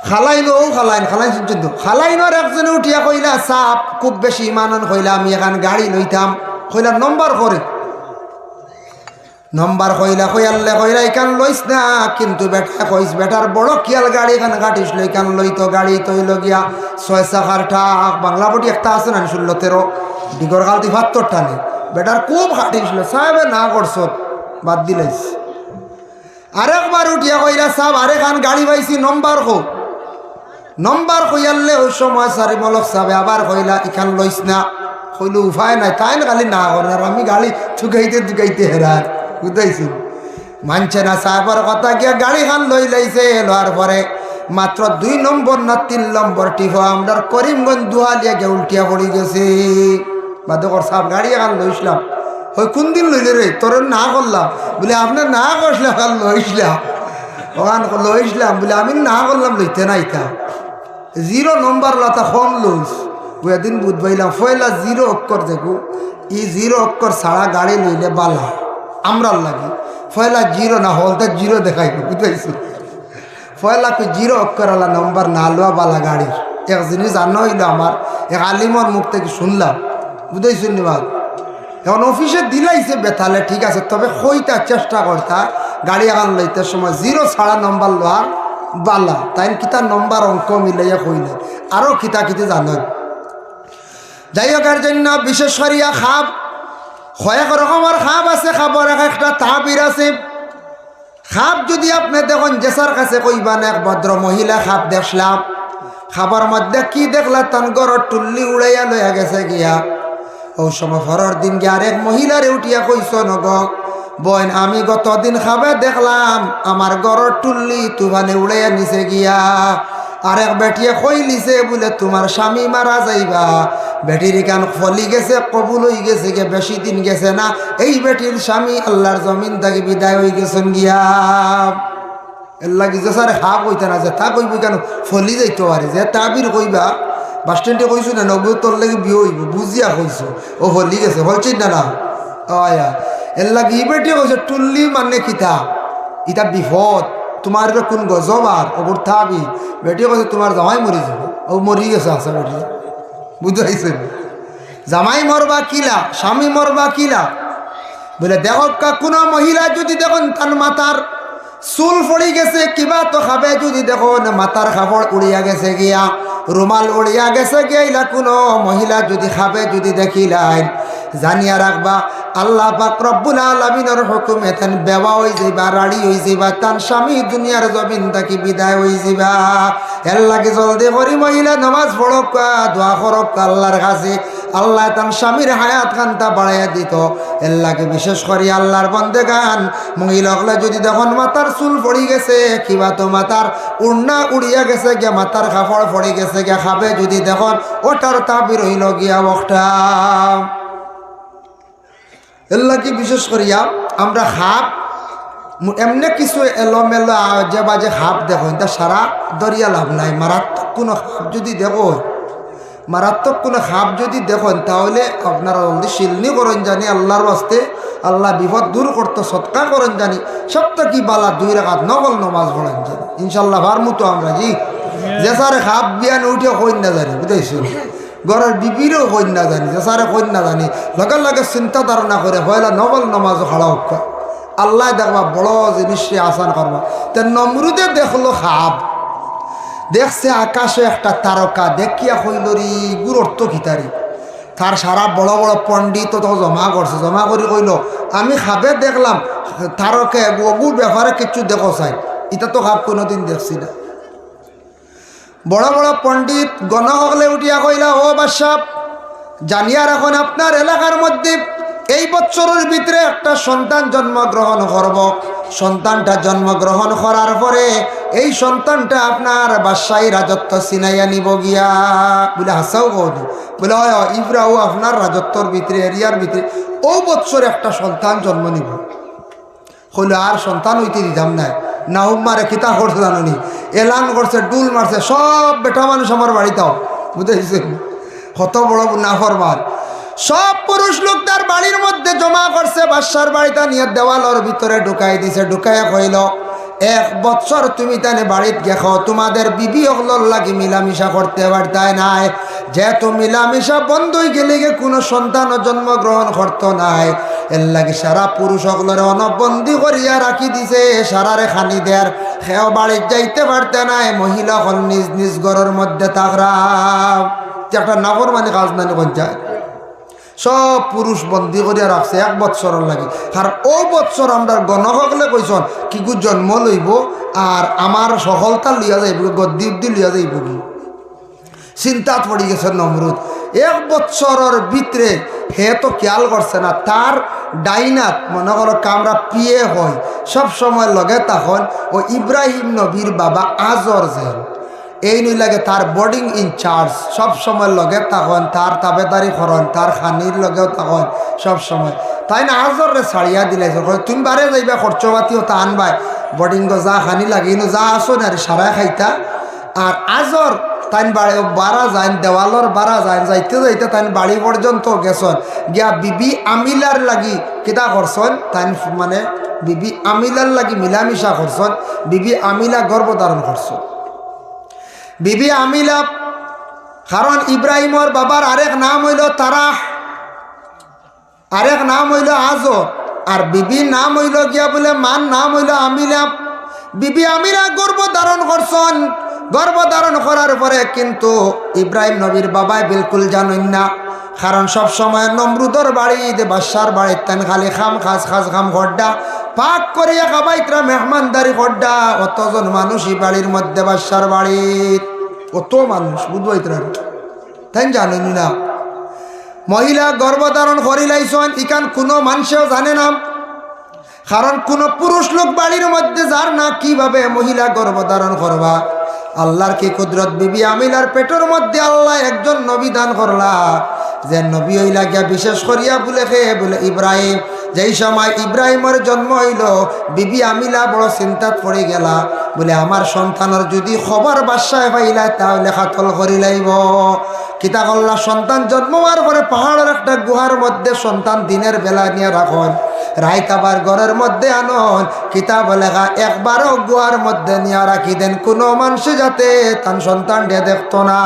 খালাইন শুনছেন তো, খালাইনর একজনে উঠিয়া কইলা সাপ খুব বেশি ইমানন কইলা আমি এখন গাড়ি লইতাম, কইলা নম্বর করে নম্বর কইলা কইয়াল্লে কইলা এখান লইস না, কিন্তু বেটা কইস বেটার বড় কিয়াল গাড়ি এখান কাটিস লই কান লই তো গাড়ি তৈল গিয়া 6 চাকার টাক বাংলা বটি একটা আছে না 16-13 ডিগর গালতি 72 টানে বেটার খুব কাটিস লো সাহেবে না করছ বাদ দিলাইস। আরেকবার উঠিয়া কইলা সাহেব আরেখান গাড়ি পাইছি নম্বর কইয়াল্লে ওই সময় সারি মলক সাহেব আবার কইলা এখান লইস না, কইলো উপায় নাই তাই না খালি না করে আর আমি গাড়ি ঠুকাইতে হেরার বুঝাইছি মানছে না সাহেবের কথা গিয়া গাড়ি খান লই লাইছে। লওয়ার পরে মাত্র 2 নম্বর না 3 নম্বর টিফা আমরা করিমগঞ্জ দুহালিয়া গিয়ে উল্টিয়া পড়ি গেছে। বাদকর সাহেব গাড়ি এখন লইসলাম, ওই কোন দিন লইলে রে তোর না করলাম বলে আপনার না করলাম এখন লইসলাম ওখান লইসলাম বলে আমি না করলাম লইতে নাই তা 0 নম্বর লতা কম লইস ওদিন বুধবাইলাম পয়লা 0 অক্ষর দেখো ই 0 অক্ষর ছাড়া গাড়ি লইলে বালা আমরা লাগে পয়লা 0 না হলতে 0 দেখাই বুঝাইছি পয়লা কি 0 অক্ষরওয়ালা নম্বর না লওয়া বালা গাড়ির। এক জিনিস জানা হইলো আমার এক আলিমর মুখ থেকে শুনলাম বুঝাইছেন নি বাদ এখন অফিসে দিলাইছে বেতালে ঠিক আছে, তবে কইতা চেষ্টা করতা গাড়ি এখন লইতে সময় 0 ছাড়া নম্বর লওয়ার বালা তাই কিতা নম্বর অঙ্ক মিলাইয়া কইলেন আরও কিতা জানেন। যাই হোক এর জন্য বিশেষ করিয়া খাপ কয়েক রকমের খাপ আছে, খাবার একটা তাবির আছে। খাপ যদি আপনি দেখুন জেসার কাছে কইবান এক ভদ্র মহিলা খাপ দেখলাম, খাবার মধ্যে কি দেখলা তান গড় টুল্লি উড়াইয়া লইয়া গেছে গিয়া। ও সময় পরের দিন গিয়ে আরেক মহিলারে উঠিয়া কইস নগ বোন আমি গতদিন খাবে দেখলাম আমার গড় টুল্লি তুফানে উড়াইয়া নিছে গিয়া। আরেক বেটিয়ে কইলিছে বলে তোমার স্বামী মারা যাইবা, বেটির কান ফলি গেছে কবুল হয়ে গেছে গে বেশি দিন গেছে না, এই বেটির স্বামী আল্লাহর জমিন থেকে বিদায় হয়ে গেছেন গিয়া। এর লাগি যে স্যার হা কইতে না যে তা কইব কেন ফলি যাইতে পারে যে তাবির কইবা বাস স্ট্যান্ডে কইছো না নব্বই তোর লাগে বিয়ে হইব বুঝিয়া কইছো ও ফলি গেছে বলছি না না আয়া এর লাগি ই বেটিয়ে কইছে টুল্লি মানে কিতা ইটা বিপদ তোমার কোন গজব আর ওপর থাবি বেটিয়ে কইছে তোমার জামাই মরি যাবে ও মরি গেছে আসা বেটি বুঝাইছেন জামাই মরবা কিলা স্বামী মরবা কিলা বলে দেখো কোনো মহিলা যদি দেখুন তার মাথার চুল পড়ি গেছে কিবা তো খাবে যদি দেখো মাথার খাপড় উড়িয়া গেছে গিয়া রুমাল উড়িয়া গেছে গিয়া ইলা কোনো মহিলা যদি খাবে যদি দেখিলাই জানিয়া রাখবা আল্লাহ পাক রব্বুল আলামিনের হুকুম এতেন বেওয়া হয়ে যাইবা রাড়ি হয়ে যাইবা তার স্বামী দুনিয়ার জমিন থাকি বিদায় হয়ে যাইবা। এর লাগে জলদি করি মহিলা নামাজ পড়ক দোয়া করক আল্লাহর কাছে আল্লাহ তার স্বামীর হায়াত খান্তা বাড়াইয়া দিত। এর লাগে বিশেষ করে আল্লাহর বন্দেগান মহিলাগুলা যদি দেখুন মাথার চুল পড়ি গেছে কিবা তো মাথার উড়না উড়িয়া গেছে গিয়া মাথার কাপড় পড়ে গেছে গিয়া খাবে যদি দেখুন ওটার তাবির হইল গিয়া ওটা। এর লাগে বিশেষ করিয়া আমরা খাপ এমনি কিছু এলোমেলো যে বাজে খাপ দেখো তা সারা দরিয়া লাভ নাই। মারাত্মক কোনো খাপ যদি দেখো দেখেন তাহলে আপনারা জলদি শিলনি করেন জানি আল্লাহর বাস্তে আল্লাহ বিপদ দূর করতে সৎকার করেন জানি সবটা কি বালা 2 রাকাত নকল নামাজ পড়েন জানি ইনশাল্লাহ ভার মতো আমরা জি যে সারে খাপ বিয়ান উঠে কইন না জানি বুঝাইছি ঘরের বিবিরও কইন না জানি যে সারে কইন না জানি লগে চিন্তা ধারণা করে হয়লা নকল নামাজও খাড়া হোক আল্লাহ দেখবা বড় জিনিসে আসান করবা। তে নমরুদে দেখলো খাপ দেখছে আকাশে একটা তারকা দেখিয়া কইলরি গুর অর্থ খিতারি তার সারা বড় বড় পণ্ডিত তো জমা করছে জমা করে কইল আমি খাবে দেখলাম তারকে অগুর ব্যাপারে কিছু দেখো চাই এটা তো খাপ কোনোদিন দেখছি না। বড় বড় পণ্ডিত গণসকলে উঠিয়া কইলা ও বাদশাহ জানিয়া রাখুন আপনার এলাকার মধ্যে এই বছরের ভিতরে একটা সন্তান জন্মগ্রহণ করব। সন্তানটা জন্মগ্রহণ করার পরে এই সন্তানটা আপনার বাদশাহী রাজত্ব ছিনাইয়া নিব গিয়া বলে হাসাও কৌনি বলে হয় ইব্রাও আপনার রাজত্বর ভিতরে এরিয়ার ভিতরে ও বছর একটা সন্তান জন্ম নিব। হইলে আর সন্তান হইতে দিতাম না না হুম্মারে খিতা করছে জানি এলান করছে ডুল মারছে সব বেটা মানুষ আমার বাড়িতেও বুঝেছেন কত বড় নাফরমান সব পুরুষ লোক তার বাড়ির মধ্যে জমা করছে বাদশার বাড়িটা নিয়ে দেওয়ালের ভিতরে ঢুকাই দিছে ঢুকাইয়া কইল 1 বছর তুমি তানে বাড়িত গেছো তোমাদের বিবি হলর লাগি মিলামিশা করতে পারতাই নাই, যেহেতু মিলামিশা বন্ধ হয়ে গেলে কোনো সন্তান জন্মগ্রহণ করতো নাই, এর লাগে সারা পুরুষ হলরে অনবন্দি করিয়া রাখি দিছে, সারারে খানি দেয়ার সেও বাড়িত যাইতে পারতে নাই, মহিলা হল নিজ নিজ ঘরের মধ্যে থাকরা একটা নগর মানে কাজ নানি পঞ্চায়েত সব পুরুষ বন্দি করিয়া রাখছে 1 বছরের লাগে। আর ও বছর আমরা গণকলে কইসন কি গু জন্ম লইব আর আমার সফলতা লিয়া যাইব, গদ্দি লিয়া যাইব কি চিন্তাত পড়ি গেছে নমরুদ। 1 বছরের ভিতরে হে তো খেয়াল করছে না, তার ডাইনাত মনে করো কামরা পিয়ে হয় সব সময় লগে তখন ও ইব্রাহিম নবীর বাবা আজর যেন এই নই লাগে তার বোর্ডিং ইনচার্জ সব সময় লগে তখন তার তাবেদারি করেন, তার খানির লগেও তখন সব সময় তাই না আজরে ছাড়িয়া দিলাই তুমি বারে যাইবা খরচপাতিও তা আনবাই বোর্ডিং যা খানি লাগে যা আসো না সারা খাইতা। আর আজর তাই বাড়া যায় দেওয়ালর বাড়া যায় যাইতে যাইতে তাই বাড়ি পর্যন্ত গেছন গিয়া বিবি আমিলার লাগি কিতা করছন তাই মানে বিবি আমিলার লাগি মিলামিশা করছন, বিবি আমিলা গর্ভধারণ করছন। বিবি আমিলা কারণ ইব্রাহিমর বাবার আরেক নাম হইল তারাহ, আরেক নাম হইল আজর, আর বিবি নাম হইল গিয়া বলে মান নাম হইল আমিলা। বিবি আমিলা গর্ভধারণ করছন, গর্ভধারণ করার পরে কিন্তু ইব্রাহিম নবীর বাবাই বিলকুল জানেন না, কারণ সব সময় নমরুদর বাড়িতে বাদশার বাড়িতে তেন খালি খাম খাস খাম খড্ডা পাক করিয়া খাবাইতরা মেহমানদারি খড্ডা, অতজন মানুষই বাড়ির মধ্যে বাদশার বাড়ির কত মানুষ বুঝবাইতরা তাই জানেন না। মহিলা গর্ভধারণ করিলাইছেন ইখান কোনো মানুষেও জানে না, কারণ কোনো পুরুষ লোক বাড়ির মধ্যে যার না কিভাবে মহিলা গর্ভধারণ করবা। আল্লাহর কি কুদরত, বিবি আমিলার পেটের মধ্যে আল্লাহ একজন নবী দান করলা, যে নবী হইলা গিয়া বিশেষ করিয়া বলে বলে ইব্রাহিম। যেই সময় ইব্রাহিমের জন্ম হইল বিবি আমিলা বড় চিন্তাত পড়ে গেলা, বলে আমার সন্তানের যদি খবর বাসায় পাইলা তাহলে খাতল করি লাইব। কিতা করলা, সন্তান জন্ম হওয়ার পরে পাহাড়ের একটা গুহার মধ্যে সন্তান দিনের বেলা নিয়ে রাখন, রাইত আবার ঘরের মধ্যে আনন, কিতাব লেখা একবারও গুহার মধ্যে নিয়ে রাখি দেন, কোনো মানুষ যাতে তার সন্তান দিয়ে দেখতো না,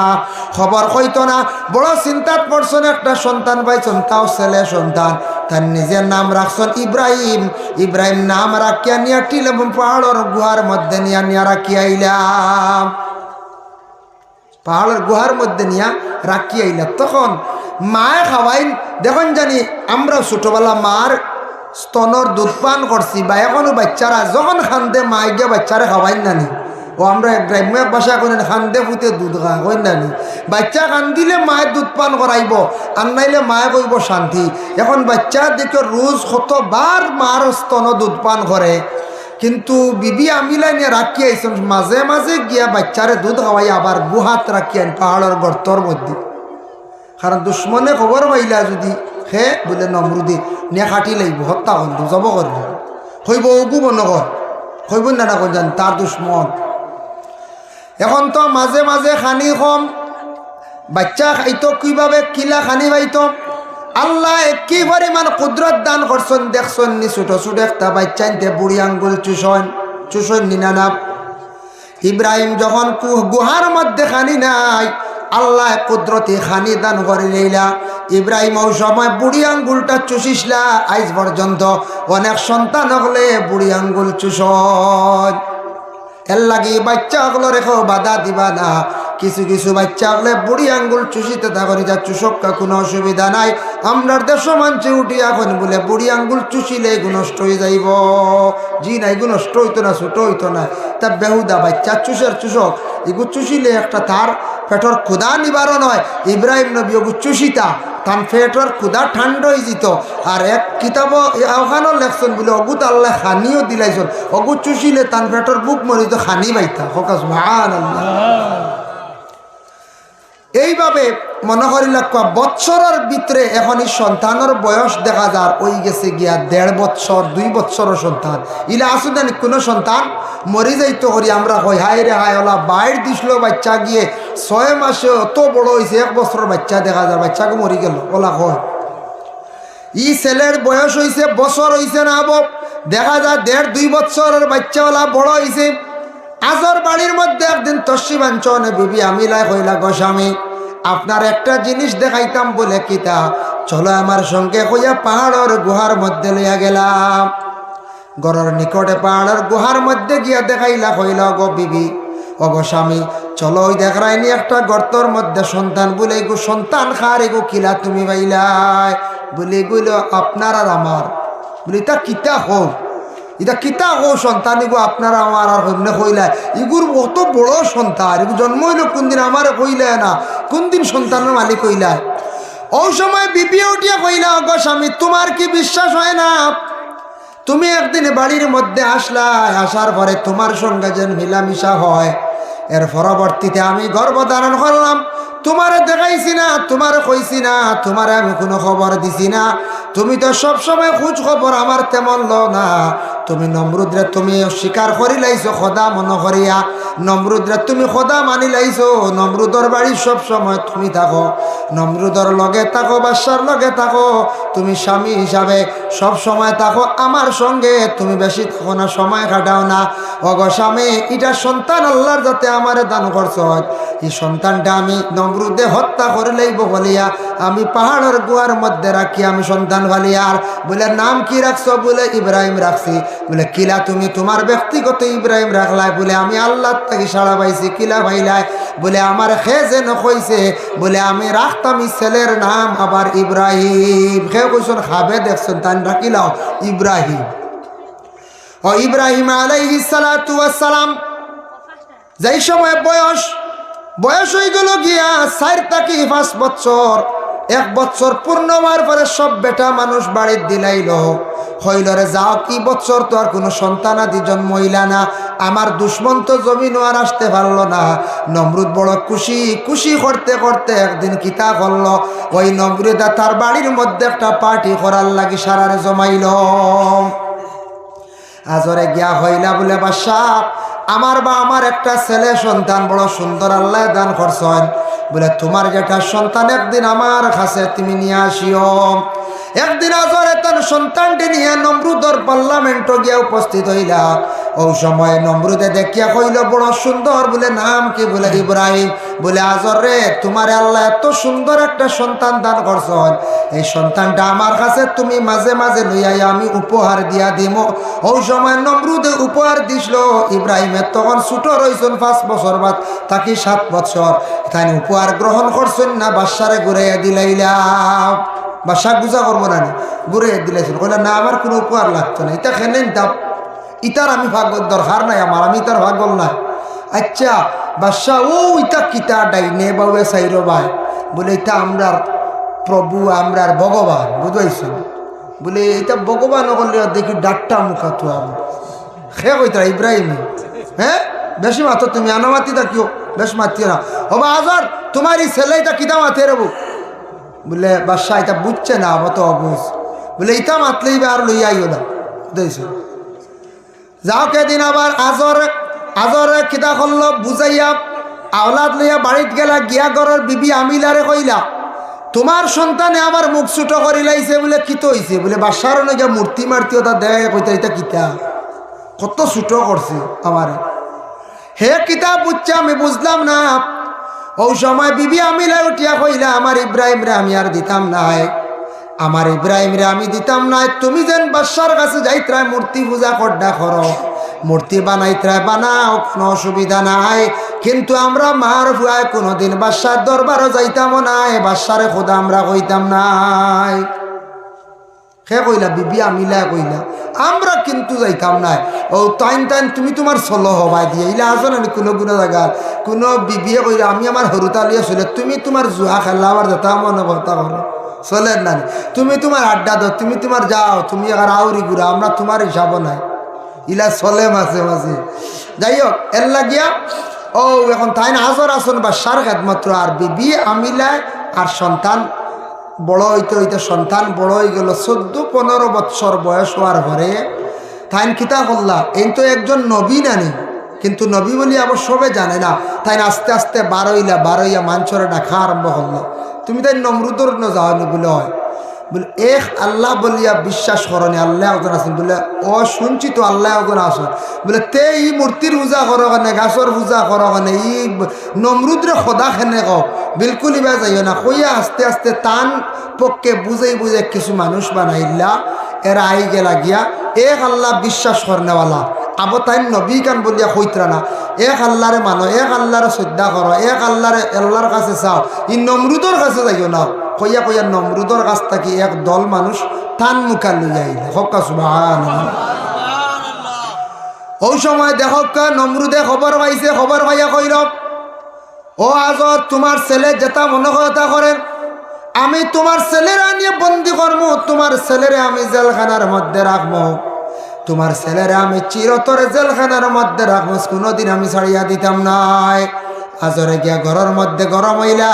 খবর কইতো না। বড় চিন্তাত পড়ছেন, একটা সন্তান পাইছেন, তাও ছেলে সন্তান, তার নিজের নাম রাখছেন ইব্রাহিম। ইব্রাহিম নাম রাখিয়া নিয়ে টিল এবং পাহাড়ের গুহার মধ্যে নিয়ে রাখিয়া আইলাম, পাহাড়ের গুহার মধ্যে নিয়ে রাখিয়া আইলা। তখন মায়ে খাওয়াইন, দেখুন জানি আমরা ছোটবেলা মার স্তনর দুধ পান করছি, বা এখনো বাচ্চারা যখন খান্দে মাই গিয়ে বাচ্চারা খাওয়াইন নানি, ও আমরা গ্রাম্য ভাষা করেন খান্দে ফুটে দুধ খা কই নানি, বাচ্চা কান্দিলে মায়ের দুধ পান করাইব, আর নাইলে মায়ে কইব শান্তি। এখন বাচ্চা দেখো রোজ কতবার মার স্তন দুধ পান করে, কিন্তু বিবি আমিলাই নিয়ে রাখি আইসন, মাঝে মাঝে গিয়া বাচ্চারে দুধ খাওয়াই আবার গুহাত রাখি আন পাহাড়ের গর্তর মধ্যে। কারণ দুশ্মনে খবর পাইলা যদি হে বলে নমরুদি নিয়ে কাটি লাগব, হত্যা করব, জব করব, হইব ওগু মনে কর, হইব না না জান তার দুশ্মন। এখন তো মাঝে মাঝে খানি কম, বাচ্চা খাইতো কিভাবে কিলা খানি পাইতো, আল্লাহ কি পরিমাণ কুদরত দান করছেন দেখছেন নি। ছোট ছোট একটা বাচ্চা নিতে বুড়ি আঙ্গুল চুষণ নিনা। ইব্রাহিম যখন গুহার মধ্যে খানি নাই, আল্লাহ কুদরতি খানি দান করে লইলা। ইব্রাহিম ওই সময় বুড়ি আঙ্গুলটা চুষিসলা, আজ পর্যন্ত অনেক সন্তান হলে বুড়ি আঙ্গুল চুষণ। এর লাগি বাচ্চা হলো রেখো বাধা দিবা না, কিছু কিছু বাচ্চা হলে বুড়ি আঙ্গুল চুষিতে থাকি যা চুষকা কোনো অসুবিধা নাই। আমরার দেশ মানছে উঠি এখন বলে বুড়ি আঙ্গুল চুষিলে এগুলো নষ্ট হয়ে যাইব, জি না এগুলো নষ্ট হইতো না, ছোট হইতো না, তা বেহুদা বাচ্চা চুষের চুষক এগুলো চুষিলে একটা তার পেটর ক্ষুধা নিবারণ হয়। ইব্রাহিম নবী ওগু চুষিতা তার পেটর ক্ষুধা ঠান্ডা হয়ে যেত। আর এক কিতাব ওখানেও লেখছেন বলে অগুত আল্লাহ খানিও দিলাইছেন, অগু চুষিলে তার পেটর বুক মরিত খানি পাইতা হকাস সুবহানাল্লাহ। এইভাবে মনে করিলা বৎসরের ভিতরে এখন এই সন্তানের বয়স দেখা যার ওই গেছে গিয়া 1.5 বৎসর 2 বৎসরের সন্তান ইলা আসুন কোনো সন্তান মরি যাইতো করি আমরা কই হায় রে হায় ওলা বাইর দিছিল বাচ্চা গিয়ে 6 মাসে অত বড় হয়েছে 1 বছরের বাচ্চা দেখা যায়, বাচ্চাকে মরি গেল ওলা কয়। ই ছেলের বয়স হয়েছে বছর হয়েছে না আবো দেখা যায় 1.5-2 বছরের বাচ্চাওয়ালা বড় হয়েছে। আজর বাড়ির মধ্যে একদিন তসি বাঞ্চনে বিবি আমিলায় কইলা, গো স্বামী আপনার একটা জিনিস দেখাইতাম বলে কিতা, চলো আমার সঙ্গে কইয়া পাহাড়ের গুহার মধ্যে লইয়া গেলাম। ঘরের নিকটে পাহাড়ের গুহার মধ্যে গিয়া দেখাইলা, কইলা গো বিবি, ও গো স্বামী চলো ওই দেখাইনি একটা গর্তর মধ্যে সন্তান বলে, গো সন্তান খার এগো কিলা তুমি বাইলাই বলে, এগুলো আপনার আর আমার। বলি তা কিতা হোক, এটা কিতা হো সন্তান এগো আপনার আমার আর হইমনে কইলা, এগুর অত বড় সন্তান, এগু জন্ম হইল কোনদিন আমার কইলা না, কোনদিন সন্তানের মালিক কইলা। ওই সময় বিপি উঠিয়া কইলা, গো স্বামী তোমার কি বিশ্বাস হয় না? তুমি একদিন বাড়ির মধ্যে আসলা, আসার পরে তোমার সঙ্গে যেন মিলামিশা হয়, এর পরবর্তীতে আমি গর্ভধারণ করলাম, তোমারে দেখাইছি না, তোমারে কইছি না, তোমারে আমি কোনো খবর দিছি না, তুমি তো সবসময় খোঁজ খবর আমার তেমন লো না। তুমি নমরুদরে তুমি স্বীকার করি লাইছো খোদা মনে করিয়া, নমরুদরে তুমি খোদা মানি লাইছো, নমরুদর বাড়ি সব সময় তুমি থাকো, নমরুদর লগে থাকো, বাদশার লগে থাকো, তুমি স্বামী হিসাবে সব সময় থাকো আমার সঙ্গে, তুমি বেশি থাকো না, সময় কাটাও না। ওগো স্বামী এটা সন্তান আল্লাহর যাতে আমারে দান করছ, এই সন্তানটা আমি নমরুদে হত্যা করে লইব বলিয়া আমি পাহাড়ের গুহার মধ্যে রাখি আমি সন্তান ভালিয়ার। বলে নাম কি রাখছো? বলে ইব্রাহিম রাখছি। বলে কিলা তুমি তোমার ব্যক্তিগত ইব্রাহিম রাখলাই? বলে আমি আল্লাহ থেকে সাড়া পাইছি। কিলা ভাইলাই? বলে আমার খেজে নইছে, বলে আমি রাখতাম ছেলের নাম আবার ইব্রাহিম। খেয়ে কইসন খাবে দেখছেন তাই রাখিলাও ইব্রাহিম। ও ইব্রাহিম আলাইহিস সালাতু ওয়াস সালাম যেই সময় বয়স হয়ে গেল গিয়া 4 থেকে 5 বছর, 1 বছর পূর্ণ হওয়ার পরে সব বেটা মানুষ বাড়ির দিলাইল, হইল রে যাও কি বছর তো আর কোনো সন্তান আদি জন্ম হইলা না, আমার দুশ্মন তো জমিন আর আসতে পারলো না। নমরুদ বড় খুশি করতে করতে একদিন কিতা করলো, ওই নমরুদা তার বাড়ির মধ্যে একটা পার্টি করার লাগি সারারে জমাইল। আজরে গিয়া হইলা বলে বাদশাহ আমার একটা ছেলে সন্তান বড় সুন্দর আল্লাহ দান করছেন, বলে তোমার যেটা সন্তান একদিন আমার কাছে তুমি নিয়ে আসিও। একদিন আজরে তার সন্তানটি নিয়ে নমরুদর পার্লামেন্ট গিয়া উপস্থিত হইলা। ওই সময় নমরুদে দেখিয়া কইল বড় সুন্দর, বলে নাম কি? বলে ইব্রাহিম। বলে আজর রে তোমার আল্লাহ এত সুন্দর একটা সন্তান দান করছেন, এই সন্তানটা আমার কাছে তুমি মাঝে মাঝে লইয়াই আমি উপহার দিয়া দিব। ওই সময় নমরুদে উপহার দিছিল। ইব্রাহিমের তখন ছোট রয়েছেন 5 বছর বাদ তাকে 7 বছর। তাই উপহার গ্রহণ করছেন না, বাদশারে ঘুরাইয়া দিলাইলাম। বাদশাহ গুজা করবো না, ঘুরাইয়া দিলাইছেন। বলে না আমার কোনো উপহার লাগতো না, এটা খেলে নিতাম, ইতার আমি ভাগ্য দরকার নাই আমার, আমি ইতার ভাগ্য নাই। আচ্ছা বাদশাহ ও ইতা কিতা ডাইনে বাবু সাইর ভাই? বলে এটা আমরার প্রভু, আমরার ভগবান, বুঝাইছেন? বলে এটা ভগবান করলে দেখি ডাক্তার মুখা তো আমি খে কইতা ইব্রাহিম। হ্যাঁ বেশি মাতো তুমি আনামাতি তা কিও, বেশ মাতিও না। ও বা আজর তোমার এই ছেলে এটা কিতা মাতে রেবু? বলে বাদশাহ এটা বুঝছে না, মতো অবুঝ। বলে ইটা মাতলেই আর লইয়াইও না, বুঝাইছেন? যাও কেদিন আবার আজরে কিতা করলো বুঝাইয়া আওলাদ লইয়া বাড়িত গেলা, গিয়া ঘরের বিবি আমিলারে কইলা তোমার সন্তানে আমার মুখ ছুটো করি লাইছে। বলে কিতো হইছে? বলে বাদশার গিয়া মূর্তি মারতিও তা দেয় কইতা এটা কিতা কত ছুটো করছে আমার। হে কিতা বুঝছে আমি বুঝলাম না। ওই সময় বিবি আমিলা উঠিয়া কইলা আমার ইব্রাহিম রে আমি আর দিতাম নাই, আমার ইব্রাহিম রে আমি দিতাম নাই। তুমি যেন বাদশার কাছে যাইত্রায় মূর্তি পূজা করডা করো, মূর্তি বানাইত্রায় বানাও, কোনো অসুবিধা নাই, কিন্তু আমরা মার ভুয়ায় কোনোদিন বাদশার দরবারও যাইতাম নাই, বাদশারে খোদা আমরা কইতাম নাই। সে কইলা বিবি আমিলা কইলা আমরা কিন্তু যাইতাম নাই। ও টাইম তুমি তোমার চলো হবাই দিয়ে ইলা আসো না কোনো কোনো জায়গা কোনো বিবিয়ে কইলা আমি আমার হরুতালিয়ে চলে, তুমি তোমার জুয়া খেলা আবার যেটা মনে ভর্তা করো চলেন না, তুমি তোমার আড্ডা দো, তুমি তোমার যাও, তুমি আর আউরি ঘুরা, আমরা তোমার হিসাব নাই। ইলা চলে মাঝে মাঝে। যাই হোক এর লাগিয়া ও এখন তাই না হাজর আসন বা সার খেদমাত্র। আর বিবি আমিলায় আর সন্তান বড় হইতে হইতে সন্তান বড় হয়ে গেল 14-15 বৎসর বয়স হওয়ার পরে তাই কিতা করলা, এই তো একজন নবী নানি, কিন্তু নবী বলি আবার সবে জানে না। তাই আস্তে আস্তে বারোইয়া মাঞ্চরে ডাকা আরম্ভ করলো, তুমি তাই নমরুদর ন যাওনি বলে হয়। বলে এক আল্লাহ বলিয়া বিশ্বাস করনি, আল্লাহ একজন আছেন বলে ও শুনছি তো আল্লাহ একজন আসন বলে তে ই মূর্তির পূজা করো কেনে, গাছর পূজা করো কেনে, ই নমরুদ্রে খোদা খেনে কও, বিলকুল ইবা যাইও না কইয়া আস্তে আস্তে তান পক্ষে বুঝাই বুঝে কিছু মানুষ বানাইলা। এরা আই গেলা গিয়া এক আল্লাহ বিশ্বাস করনেওয়ালা আবো তাই নবী কান বলিয়া কইতরা না, এক আল্লাহরে মানো, এক আল্লাহরে শ্রদ্ধা করো, এক আল্লাহর কাছে চাও, ই নমরুদর কাছে যাইও না কইয়া কইয়া নমরুদর কাছ থেকে এক দল মানুষ তান মুখা লইয়া আইলে। হক্কা সুবহানাল্লাহ। ওই সময় দেখক্কা নমরুদে খবর পাইছে, খবর পাইয়া কইল ও আজত তোমার ছেলে যেটা মনে কথা করেন, আমি তোমার ছেলেরা নিয়ে বন্দি করবো, তোমার ছেলেরে আমি জেলখানার মধ্যে রাখবো, তোমার ছেলেরে আমি চিরতরে জেলখানার মধ্যে রাখবো, কোনোদিন আমি ছাড়িয়া দিতাম নাই। আজরে গিয়া ঘরের মধ্যে গরম হইলা,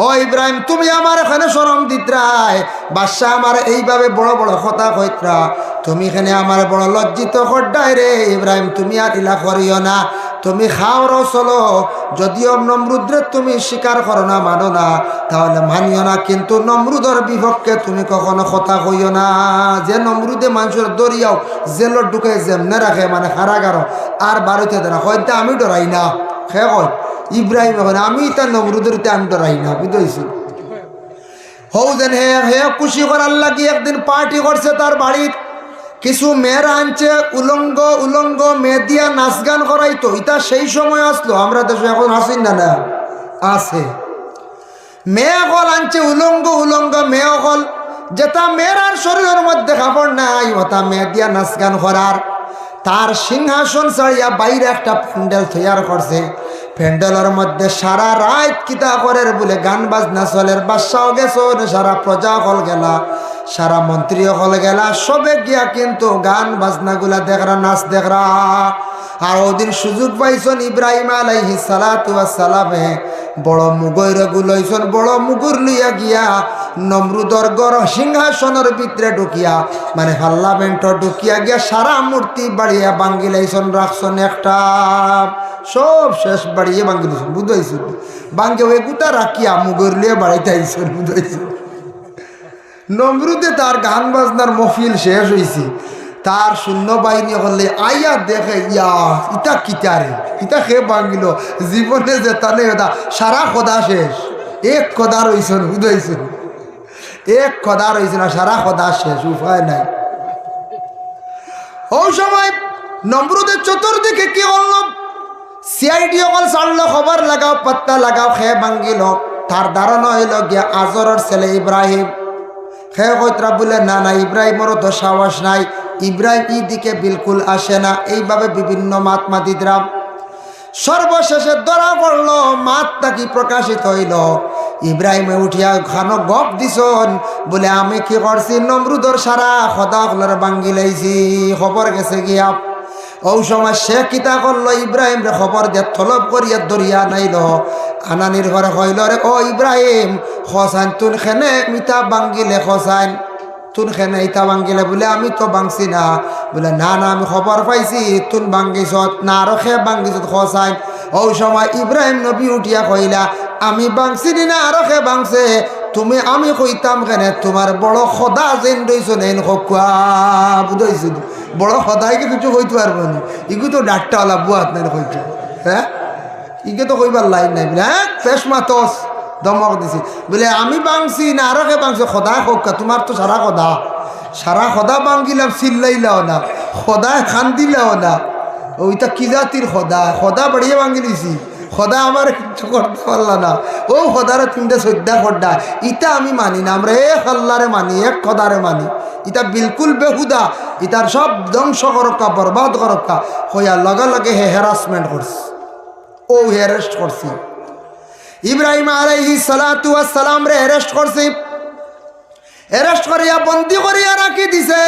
ও ইব্রাহিম তুমি আমার এখানে শরম দিতরাই, বাদশা আমার এইভাবে বড় বড় কথা কইতরা, তুমি এখানে আমার বড় লজ্জিত করডাই রে ইব্রাহিম, তুমি আর ইলা করিও না, তুমি খাও রও চলো, যদিও নমরুদ্রে তুমি স্বীকার করো না মানো না তাহলে মানিও না, কিন্তু নমরুদর বিপক্ষে তুমি কখনো কথা কইও না। যে নমরুদে মানুষের দরিয়াও জেলত ঢুকে যেমনে রাখে মানে কারাগার আর বাড়িতে দেনা হয়তো আমি ডরাই না, সে কয় ইব্রাহিম এখন আমি তার নমরুদের আমি ডরাই না বুঝেছি। হৌ যেন হে খুশি করার লাগি একদিন পার্টি করছে তার বাড়ির, কিছু মেয়েরা আনছে উলঙ্গ উলঙ্গ মেয়ে দিয়া নাচ গান করাইতো, এটা সেই সময় আসলো, আমরা দেশে এখন আসেন না না আছে। মেয়ে অকল আনছে উলঙ্গ উলঙ্গ মেয়ে অকল, যেটা মেয়েরার শরীরের মধ্যে কাপড় নাই ওটা মেয়ে দিয়া নাচ গান করার। তার সিংহাসন ছাড়িয়া বাইরে একটা প্যান্ডেল তৈয়ার করছে, প্যান্ডেলের মধ্যে সারা রাত কিতা করের বলে গান বাজনা চলের, বাদশাও গেছ, সারা প্রজা হল গেলা, সারা মন্ত্রী হল গেলা, সবে গিয়া কিন্তু গান বাজনা গুলা দেখরা, নাচ দেখরা। আর ওদিন সুযোগ পাইছন ইব্রাহিম আলাইহিস সালাতু ওয়াস সালামে বড় মুগর গুলাইছন, বড় মুগুর লইয়া গিয়া নমরুদর গড় সিংহাসনের ভিতরে ঢুকিয়া মানে পার্লামেন্ট ঢুকিয়া গিয়া সারা মূর্তি বাড়িয়া বাঙ্গিলাইছন রাখছন, একটা সব শেষ বাড়িয়ে বাঙ্গিলাইছন বুঝাইছন, বাঙ্গে ওই গুতা রাখিয়া মুগর লিয়া বাড়িতে আইছন বুঝাইছন। নমরুদে তার গান বাজনার মফিল শেষ হয়েছে, তার সৈন্যবাহিনী হলে আইয়া দেখে ইয়া ইটা কিতারে ইটা খে ভাঙিল, জীবনে যেতা নেই ওটা সারা খোদা শেষ, এক খোদা রয়েছেন বুঝাইছেন, এক খোদা রয়েছে না সারা খোদা শেষ, উপায় নাই। ওই সময় নমরুদের চতুর্দিকে কি হল, সিআইডি অকল ছাড়লো, খবর লাগাও পাত্তা লাগাও, খে ভাঙ্গিল। তার ধারণা হইল গিয়া আজরের ছেলে ইব্রাহিম, খে কইতরা বলে না না ইব্রাহিমেরও তো সাহস নাই, ইব্রাহিম এই দিকে বিলকুল আসে না, এইভাবে বিভিন্ন মাত মাতিদ্রাম। সর্বশেষে ধরা পড়ল, মাতটা কি প্রকাশিত হইল, ইব্রাহিমে উঠিয়া খানো গপ দিছন বলে আমি কি করছি, নমরুদর সারা খোদা হলার বাঙ্গি লাইছি, খবর গেছে গিয়া। ওই সময় সে কিতা করলো, ইব্রাহিম রে খবর দিয়ে তলব করিয়া দরিয়া নাইল, আনানির ঘরে হইল রে ও ইব্রাহিম খসাইন তুন খেনে মিতা বাঙ্গিলে খসাইন, তুন খেনে ইতা বাঙ্গিলে বলে আমি তো বাংছি না, বলে না না আমি খবর পাইছি তুন বাঙ্গিস না, আরো খে বাঙ্গিস খসাইন। ওই সময় ইব্রাহিম নবী উঠিয়া কইলা আমি বাংছি না আরো খে বাংছে, তুমি আমি কইতাম কেন তোমার বড় খোদা যেন রইছ নেন খোয়া বুঝাইছি, বড় খোদাইকে কিছু কইতে পারবো না, ইগু তো ডাক্তারওয়ালা বুয়াত নাই কইতে, হ্যাঁ ইকে তো কইবার লাইন নাই বলে হ্যাঁ পেশ মাতস দমক দিছি বলে আমি বাংছি না আরো কে বাংছে, খোদা খোকা তোমার তো সারা খোদা বাঙ্গিলাম, চিল্লাইলাও না, খোদা খান দিলাও না, ওইটা কি জাতির খোদা বাড়িয়ে ভাঙি দিছি, খোদা আমার কিছু করতে পারলা না, ও খোদারে তিনটে শ্রদ্ধা খোদ্দা, ইটা আমি মানি না, আমরা এক আল্লাহরে মানি, এক খোদারে মানি, ইটা বিলকুল বেহুদা, ইটার সব ধ্বংস করক্কা বরবাদ করক্কা হইয়া লগে লগে হে হ্যারাসমেন্ট করছি, ও অ্যারেস্ট করছি। ইব্রাহিম আলাইহিস সালাতু ওয়াস সালাম রে অ্যারেস্ট করছি, অ্যারেস্ট করিয়া বন্দি করিয়া রাখি দিছে।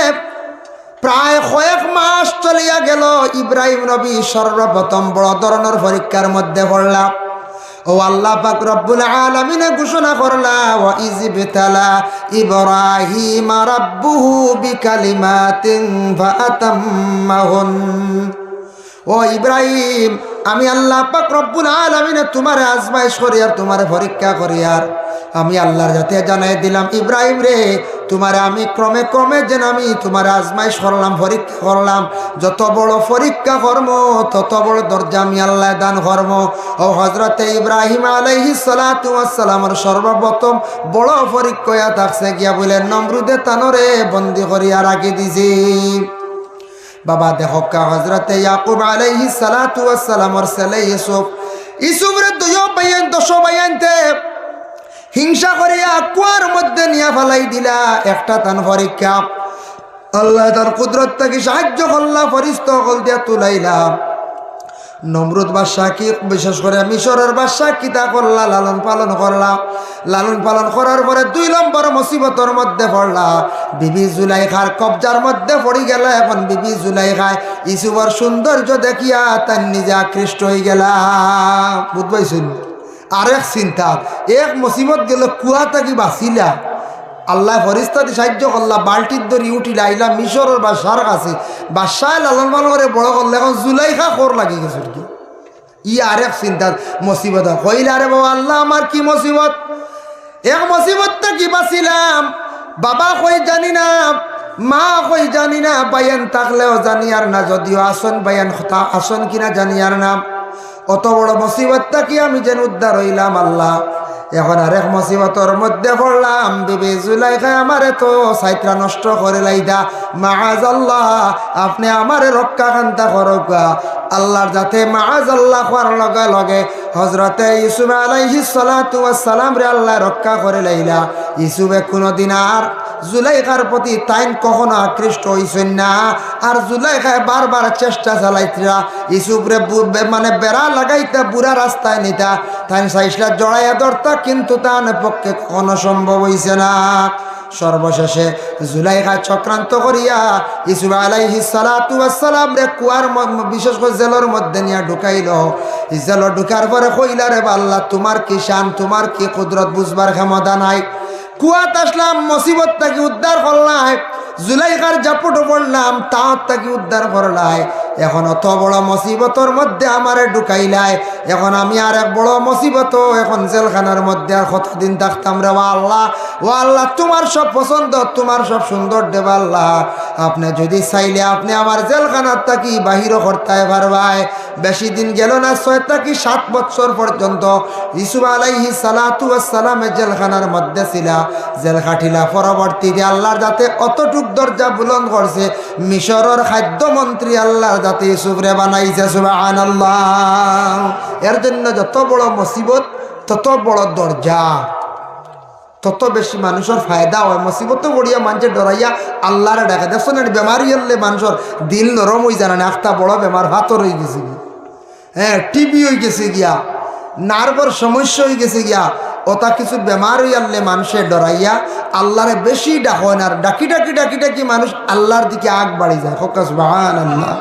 প্রায় কয়েক মাস চলিয়া গেল, ইব্রাহিম নবী সর্বপ্রথম বড় ধরনের পরীক্ষার মধ্যে পড়লাম। ও আল্লাহ পাক রব্বুল আলামিনে ঘোষণা করলা ওয়া ইযবিতালা ইব্রাহিম রাব্বুহু বিকালিমাতিন ফাআতাম্মাহুন, ও ইব্রাহিম আমি আল্লাহ পাক রব্বুল আলামিনে তোমার আজমাইশ করিয়ার তোমার পরীক্ষা করিয়ার আমি আল্লাহর যাতে জানাই দিলাম ইব্রাহিম রে তোমারে আমি ক্রমে ক্রমে যেন আমি তোমার আজমাইশ করলাম, পরীক্ষা করলাম। যত বড় পরীক্ষা কর্ম তত বড় দরজা আমি আল্লাহ দান কর্ম। ও হজরতে ইব্রাহিম আলাইহিস সালাতু ওয়াস সালামের সর্বপ্রথম বড় পরীক্ষা থাকছে গিয়া বলে নমরুদে তানরে বন্দি করিয়া রাখি দিছি। বাবা দেখো হজরতে ইয়াকুব আলাইহিস সালাতু ওয়াস সালামের ছেলে ইউসুফরে দুই ভাইয়ান 10 ভাইয়ানতে হিংসা করিয়া কুয়ার মধ্যে নিয়ে ফেলাই দিলা। একটা তান পরীক্ষা আল্লাহ তার কুদরত থেকে সাহায্য করলা, ফরিস্তা কল দিয়া তুলাইলা। নমরুদ বাদশাহ কি বিশেষ করে মিশরের বাদশাহ কিতা করলা, লালন পালন করলা। লালন পালন করার পরে 2 নম্বর মুসিবতের মধ্যে পড়লা। বিবি জুলাইখার কবজার মধ্যে পড়ি গেল। এখন বিবি জুলাইখায় ইউসুফের সৌন্দর্য দেখিয়া তার নিজে আকৃষ্ট হয়ে গেলা। বুঝবাইছেন? আরেক চিন্তা, এক মুসিবত গেল কুয়া থাকি বাঁচিলা, আল্লাহ ফরিস্তাদি সাহায্য করলা, বাল্টির দড়ি উঠিলা, আইলা মিশরের বাদশার কাছে। বাদশাহ লালন পালন করে বড় করলে, এখন জুলাইখা খোর লাগি গেছে কি। আরেক চিন্তা মুসিবত কইলা, আরে বাবা আল্লাহ আমার কি মুসিবত, এক মুসিবতটা কি বাঁচিলাম। বাবা কই জানি না, মা কই জানি না, বায়ান থাকলেও জানি আর না, যদিও আসন বায়ান আসন কিনা জানি আর না। অত বড় মুসিবতটা কি আমি যেন উদ্ধার হইলাম আল্লাহ। এখন আরেক মুসিবতের মধ্যে পড়লাম। বিবি জুলাইখা আমারে তো সাইত্রা নষ্ট করে লাইদা। মাআযাল্লাহ, আপনি আমারে রক্ষা কান্তা করবা আল্লাহর যাতে। মাআযাল্লাহ হওয়ার লগে লগে হজরতে ইউসুফ আলাইহিস সালাতু ওয়াস সালাম রে আল্লাহ রক্ষা করে লাইলা। ইউসুফে কোনোদিন আর জুলাইখার প্রতি তাইন কখনো আকৃষ্ট হইছেন না। আর জুলাইখায় বারবার চেষ্টা চালাইতরা ইউসুফরে মানে বেড়া লাগাইতা, বুড়া রাস্তায় নিতা, তাই সাইসটা জড়াইয়া ধরতা, কিন্তু তার পক্ষে কখনো সম্ভব হইছে না। সর্বশেষে জুলাইখা চক্রান্ত করিয়া ইউসুফ আলাইহিস সালাতু ওয়াস সালাম রে কুয়ার বিশেষ করে জেলের মধ্যে নিয়ে ঢুকাইল। জেলে ঢুকার পরে কইলা, রে আল্লাহ তোমার কি শান, তোমার কি কুদরত বুঝবার ক্ষমতা নাই। কুয়াত আসলাম, মুসিবত তাকে উদ্ধার করলাই, জুলাইখার জাপটও পড়লাম, তাও তাকে উদ্ধার করলাই। এখন অত বড় মুসিবতর মধ্যে আমারে ঢুকাইলাই। এখন আমি আর এক বড় মুসিবত, এখন জেলখানার মধ্যে আর কতদিন থাকতাম রে আল্লাহ। ও আল্লাহ তোমার সব পছন্দ, তোমার সব সুন্দর দেব আল্লাহ। আপনি যদি চাইলে আপনি আমার জেলখানার থাকি বাহিরও করতে পারবাই। বেশি দিন গেল না, 6 থেকে 7 বছর পর্যন্ত ইউসুফ আলাইহিস সালাতু ওয়াস সালামের জেলখানার মধ্যে ছিলা। জেল খাটিলা। পরবর্তীতে আল্লাহর যাতে অতটুক দরজা বুলন্দ করছে, মিশরের খাদ্যমন্ত্রী আল্লাহর যাতে ইউসুফরে বানাইছে। সুবহানাল্লাহ। এর জন্য যত বড় মুসিবত তত বড় দরজা, তত বেশি মানুষের ফায়দা হয়। মুসিবত বড়িয়া মানুষের ডরাইয়া আল্লাহরে ডাকে। দেখছো না বেমারি হলে মানুষের দিল নরম হয়ে জানা না। একটা বড় বেমার হাতর হয়ে গেছে গিয়া, হ্যাঁ টিবি হয়ে গেছে গিয়া, নার্ভের সমস্যা হয়ে গেছে গিয়া, ওটা কিছু বেমার হয়ে আনলে মানুষের ডরাইয়া আল্লাহরে বেশি ডাক হয় না। আর ডাকি ডাকি ডাকি ডাকি মানুষ আল্লাহর দিকে আগ বাড়ি যায়। সুবহানাল্লাহ।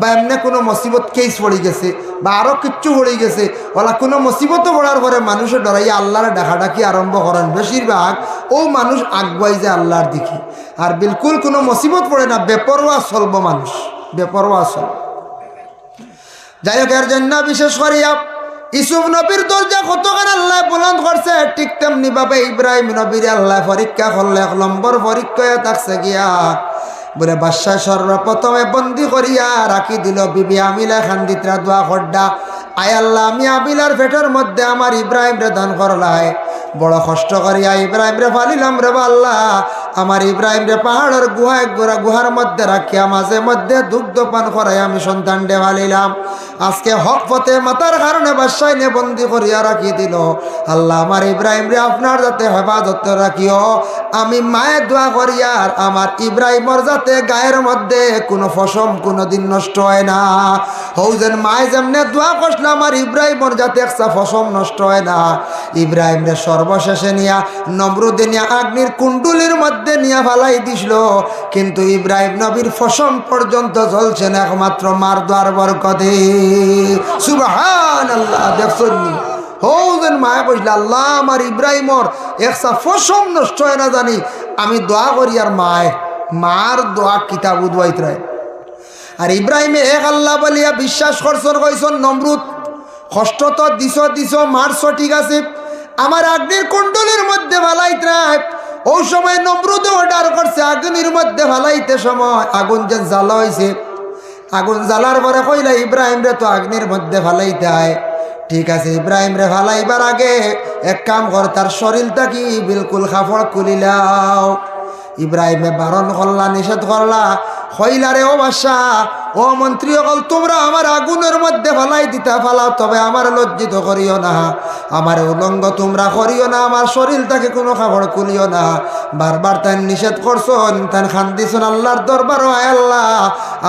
বা এমনি কোনো মুসিবত কেস পড়ে গেছে বা আরও কিচ্ছু পড়ে গেছে, ওলা কোনো মুসিবতও পড়ার পরে মানুষের ডরাইয়া আল্লাহরে ডাকাডাকি আরম্ভ করেন। বেশিরভাগ ও মানুষ আগবাই যায় আল্লাহর দিকে। আর বিলকুল কোনো মুসিবত পড়ে না, বেপরোয়া চলব মানুষ, বেপরোয়া চলব। যাই হোক, এর জন্য বিশেষ করিয়া ইউসুফ নবীর দরজা কতখান আল্লাহ বুলন্দ করছে, ঠিক তেমনি ভাবে ইব্রাহিম নবীর আল্লাহ পরীক্ষা করলে 1 নম্বর পরীক্ষায় থাকছে গিয়া বলে বাদশাহ সর্বপ্রথমে বন্দি করিয়া রাখি দিল বিবি আমিলা খান্দিতরা দোয়া খড্ডা। আয় আল্লাহ, আমি আবিলার পেটের মধ্যে আমার ইব্রাহিম রে দান করলাই। বড় কষ্ট করিয়া ইব্রাহিম রে ফালিলাম রে আল্লাহ। আমার ইব্রাহিম রে পাহাড়ের গুহার মধ্যে রাখিয়া মাঝে মধ্যে দুগ্ধ পান করাই আমি সন্তান ডে ফালিলাম। আজকে হক পথে মাতার কারণে বাদশাহ নে বন্দি করিয়া রাখি দিল। আল্লাহ, আমার ইব্রাহিম রে আপনার যাতে হেফাজত রাখিও। আমি মায়ের দোয়া করিয়া আর আমার ইব্রাহিমর যাতে গায়ের মধ্যে কোনো ফসম কোনোদিন নষ্ট হয় না। হৌজেন মায় যেমনে দোয়া করছিল আমার ইব্রাহিমর যাতে একটা ফসম নষ্ট হয় না। ইব্রাহিম রে সর্বশেষে নিয়া নমরুদে নিয়া আগ্নির কুণ্ডুলির মধ্যে নিয়া ফালাই দিছিল, কিন্তু ইব্রাহিম নবীর ফসম পর্যন্ত জ্বলছে না, একমাত্র মার দোয়ার বরকতে। সুবহানাল্লাহ। দেখছেন হৌজেন মায়া কইছিল আল্লাহ আমার ইব্রাহিমর একটা ফসম নষ্ট হয় না জানি, আমি দোয়া করি। আর মার দোয়া কিতাব উদ্বাইত রায়। আর ইব্রাহিমে এক আল্লাহ বলিয়া বিশ্বাস করছন, কইছন নমরুদ কষ্ট তো দিছ মারছ, ঠিক আছে, আমার আগ্নির কুণ্ডলের মধ্যে বালাইত রায়। ওই সময় নমরুদ অর্ডার করছে আগুনের মধ্যে ফালাইতে সময় আগুন যে জ্বালা হয়েছে, আগুন জ্বালার পরে কইলা ইব্রাহিম রে তো আগুনের মধ্যে ফালাইতে হয়। ঠিক আছে, ইব্রাহিম রে ফালাইবার আগে এক কাম কর, তার শরীরটা কি বিলকুল কাপড় খুলিলাও। ইব্রাহিমে বারণ করলা, নিষেধ করলা, হইলা রে ও বাদশা, ও মন্ত্রী সকল, তোমরা আমার আগুনের মধ্যে ফালাই দিতে ফালাও, তবে আমার লজ্জিত করিও না, আমার উলঙ্গ তোমরা করিও না, আমার শরীরটাকে কোনো কাপড় খুলিও না। বারবার তাই নিষেধ করছন, তাই খান্দিছন আল্লাহর দরবার, আল্লাহ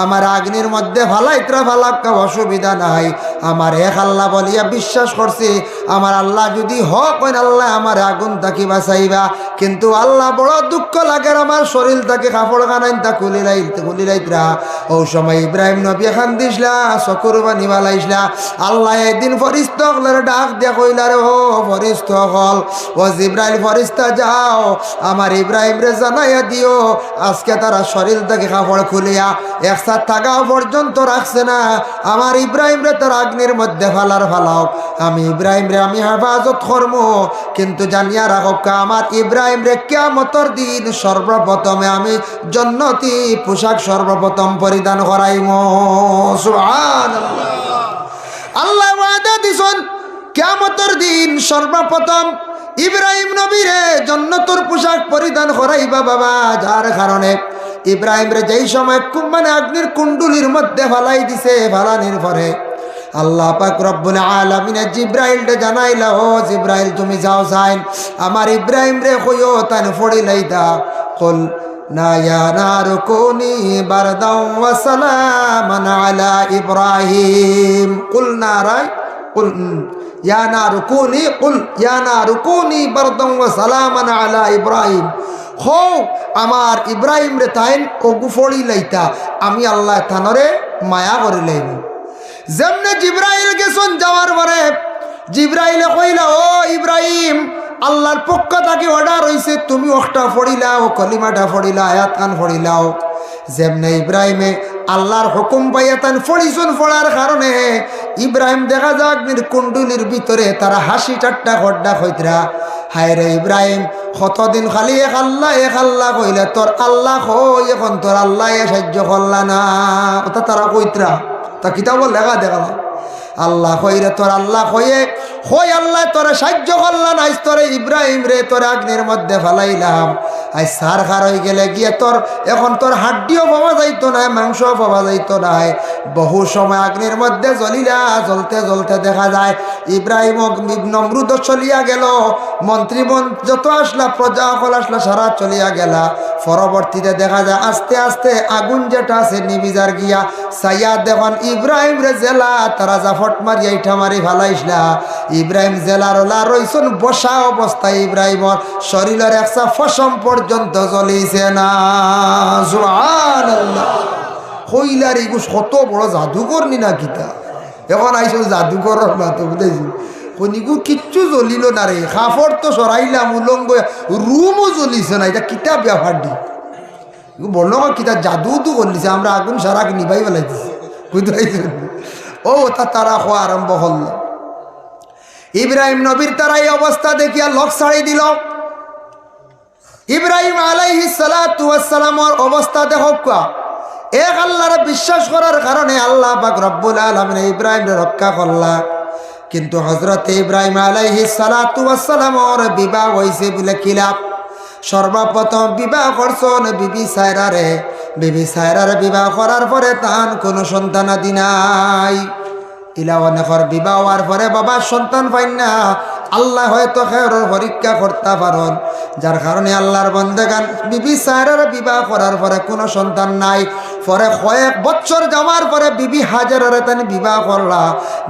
আমার আগ্নির মধ্যে ফালাইত্রা ফালাক, অসুবিধা নাই, আমার এক আল্লাহ বলিয়া বিশ্বাস করছি, আমার আল্লাহ যদি হক হইন আল্লাহ আমার আগুন তাকে বাঁচাইবা। কিন্তু আল্লাহ বড় দুঃখ লাগে, আমার শরীরটাকে কাপড় কানাইন তা খুলিলাইত্রা। ও সময় ইব্রাহিম নবী খান দিসলা, চকুর পানি বালাইসলা। আল্লাহ একদিন ফরিস্তা হলের ডাক দিয়া কইলা রে, ও ফরিস্তা হল, ও জিব্রাইল ফরিস্তা যাও, আমার ইব্রাহিম রে জানাইয়া দিও আজকে তারা শরীর থেকে কাপড় খুলিয়া একসাথ থাকা পর্যন্ত রাখছে না, আমার ইব্রাহিম রে তার আগ্নির মধ্যে ফালাও। আমি ইব্রাহিম রে আমি হেফাজত করবো, কিন্তু জানিয়া রাখো আমার ইব্রাহিম রে কিয়ামতের দিন সর্বপ্রথমে আমি জান্নাতি পোশাক সর্বপ্রথম পরিধান করাইম। সুবহানাল্লাহ। আল্লাহ ওয়াদা দিছেন কিয়ামতের দিন সর্বপ্রথম ইব্রাহিম নবীরে জান্নাতের পোশাক পরিধান করাইবা বাবা। যার কারণে ইব্রাহিম রে যেই সময় মানে অগ্নির কুণ্ডুলির মধ্যে ফালাই দিছে, ফালানির পরে আল্লাহ পাক রব্বুল আলামিন জিব্রাইল রে জানাইলা, ও জিব্রাইল তুমি যাও যাইন আমার ইব্রাহিম রে কইও তান ফড়িলাইতা, কুল না ইয়া নারু কুনি বারদাও ওয়া সালামান আলা ইব্রাহিম, কুল নারাই কুল ইয়া নারু কুনি, কুল ইয়া নারু কুনি বারদাও ওয়া সালামান আলা ইব্রাহিম, হো আমার ইব্রাহিম রে তাইন ওগু ফড়িলাইতা, আমি আল্লাহ থানরে মায়া করিলাইব। যেমনে জিব্রাইল গেছন, যাওয়ার পরে জিব্রাইলে কইলা, ও ইব্রাহিম আল্লাহর পক্ষ থেকে অর্ডার হইছে, তুমি ওটা ফড়িলাও, কলিমাটা ফড়িলা, আয়াত খান ফড়িলাও। যেমনে ইব্রাহিমে আল্লাহর হুকুম পাইয়া তান ফড়িছুন, ফড়ার কারণে ইব্রাহিম দেখা যাক কুণ্ডুলির ভিতরে তারা হাসি ঠাট্টা খড্ডা খৈতরা, হায় রে ইব্রাহিম কতদিন খালি এক আল্লাহ কইলে, তোর আল্লাহ কই এখন তোর আল্লাহ সাহায্য করলা না, ওটা তারা কইতরা তা কিতাব লেখা দেখালাম। আল্লাহ কইরে তোর আল্লাহ কইয়ে হই আল্লাহ তোরে সাহায্য করলাম, আজ তোরে ইব্রাহিম রে তোর আগ্নির মধ্যে ফালাইলাম, আজ সার খার হয়ে গেলে গিয়ে তোর এখন তোর হাড্ডিও পাওয়া যাইতো না, মাংসও পাওয়া যাইতো না। বহু সময় আগ্নির মধ্যে জ্বলিলা, জ্বলতে জ্বলতে দেখা যায় ইব্রাহিম নমরুদ চলিয়া গেল, মন্ত্রী যত আসলা প্রজা সকল আসলা সারা চলিয়া গেলা। পরবর্তীতে দেখা যায় আস্তে আস্তে আগুন যেটা আছে নিবিজার গিয়া সাইয়া দেখুন ইব্রাহিম রে জেলা তারা জাফট মারিয়া ইঠা মারি ফালাইসলা। ইব্রাহিম জেলার ওলা রইছন বসা অবস্থায় ইব্রাহিমর শরীরের একটা ফসম পর্যন্ত জ্বলিছে না। সুবহানাল্লাহ। হইলার এগুস কত বড় জাদুকর নি না কিতা, এখন আইসো জাদুকর না তো বুঝাইছি, কনিগু কিচ্ছু জ্বলিল না রে, কাপড় তো সরাইলাম উলঙ্গ, রুমও জ্বলিছে না, এটা কিতা ব্যাপার দি বলল কিতা জাদু তো করলিছে, আমরা আগুন সারাকে নিভাই ফেলাইতেছি বুঝাইছি। ও তারা খোয়া আরম্ভ হল। ইব্রাহিম নবীর তারা এই অবস্থা দেখিয়া লক ছাড়ি দিল। ইব্রাহিম আলাইহিস সালাতু ওয়াস সালামের অবস্থা দেখো, এক আল্লাহর বিশ্বাস করার কারণে আল্লাহ পাক রব্বুল আলামিন ইব্রাহিমকে রক্ষা করলা। কিন্তু হযরত ইব্রাহিম আলাইহিস সালাতু ওয়াস সালামের বিবাহ হইছে বলে খিলাফ। সর্বপ্রথম বিবাহ করছেন বিবি সায়রারে। বিবি সায়রার বিবাহ করার পরে তার কোনো সন্তানাদি নাই। ইলাওয়ানখর বিবাহ হওয়ার পরে বাবা সন্তান পাই না, আল্লাহ হয়তো খেরের পরীক্ষা করতে পারেন, যার কারণে আল্লাহর বন্দেগান বিবি সায়রার বিবাহ করার পরে কোনো সন্তান নাই। পরে কয়েক বছর যাওয়ার পরে বিবি হাজেরারে তানি বিবাহ করলা।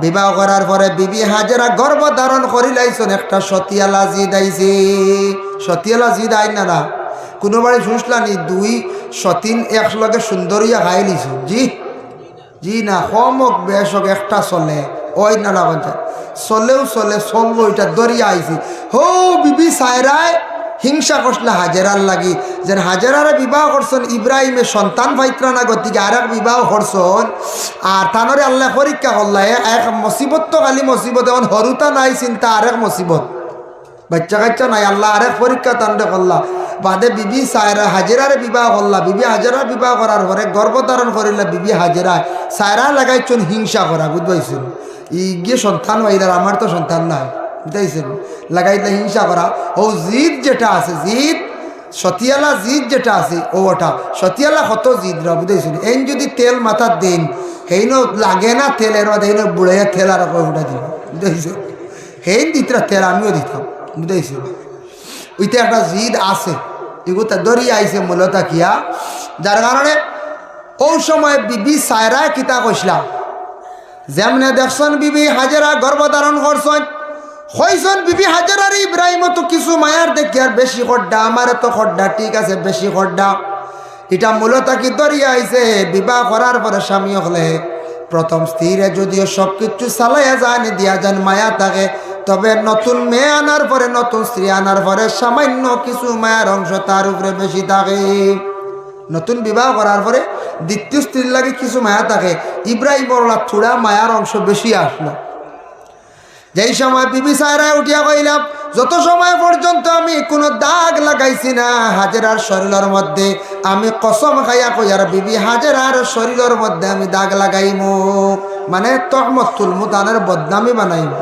বিবাহ করার পরে বিবি হাজেরা গর্ভধারণ করিলাইছেন একটা সতিয়ালা জিদ আইছে। সতিয়ালা জিদ আই না কোনো বাড়ি শুনলানি দুই সতীন একলগে সুন্দরিয়া খাই লিছ, জি জি না কমক বেশক একটা চলে ওই না পঞ্চায়েত চলেও চলে চলবো, এটা দরিয়া আইছি। হো বিবি সায়রায় হিংসা করছিল হাজেরার লাগি, যেন হাজেরারে বিবাহ করছেন ইব্রাহিমে সন্তান পাইত্রা না, গতিকে আর এক বিবাহ করছেন। আর তানরে আল্লাহ পরীক্ষা করলা, এক মুসিবত তো খালি মুসিবত, এখন হরুতা নাই চিন্তা আর এক মুসিবত। বাচ্চা কাচ্চা নাই, আল্লাহ আরেক পরীক্ষা তান্ডে করলা বাদে বিবি সায়রা হাজেরারে বিবাহ করলা, বিবি হাজেরা বিবাহ করার পরে গর্ভধারণ করিলা বিবি হাজেরা সায়রা লাগাইছেন হিংসা করা, বুঝবাইছেন ই গিয়ে সন্তান হইলার আমার তো সন্তান নাই, বুঝাইছেন লাগাইলে হিংসা করা। ও জিদ যেটা আছে, জিদ সতিয়ালা জিদ যেটা আছে ওটা সতিয়ালা কত জিদ রা, বুঝাইছেন এই যদি তেল মাথার দিন হেইন লাগে না তেলের মধ্যে হেইন বুড়াইয়া তেল আর উঠা দিব, বুঝাইছেন হেইন দিতরা তেল আমিও দিতাম, বুঝাইছেন ওইটা একটা জিদ আছে, এগুলো দরিয়া আইছে মূলত কিয়া, যার কারণে ও সময় বিবি সায়রা কিতা কইসলা যেমনে দেখছেন বিবি হাজেরা গর্ভধারণ করছেন, হইছেন বিবি হাজেরার ইব্রাহিম তো কিছু মায়ার দেখি আর বেশি খড্ডা, আমার তো খড্ডা ঠিক আছে বেশি খড্ডা, এটা মূলত কি দরিয়া আইছে বিবাহ করার পরে স্বামী হলে প্রথম স্ত্রীরে যদিও সব কিছু চালাইয়া যান দিয়া যান মায়া থাকে, তবে নতুন মেয়ে আনার পরে নতুন স্ত্রী আনার পরে সামান্য কিছু মায়ার অংশ তার উপরে বেশি থাকে। নতুন বিবাহ করার পরে দ্বিতীয় স্ত্রীর লাগে কিছু মায়া থাকে, ইব্রাহিম বড়লা থোড়া মায়ার অংশ বেশি আসলো। যেই সময় বিবি সায়রা উঠিয়া কইলাম যত সময় পর্যন্ত আমি কোনো দাগ লাগাইছি না হাজেরার শরীরের মধ্যে, আমি কসম খাইয়া কই আর বিবি হাজেরার শরীরের মধ্যে আমি দাগ লাগাইমু, মানে তহমতুল মুতানের বদনামি বানাইমু।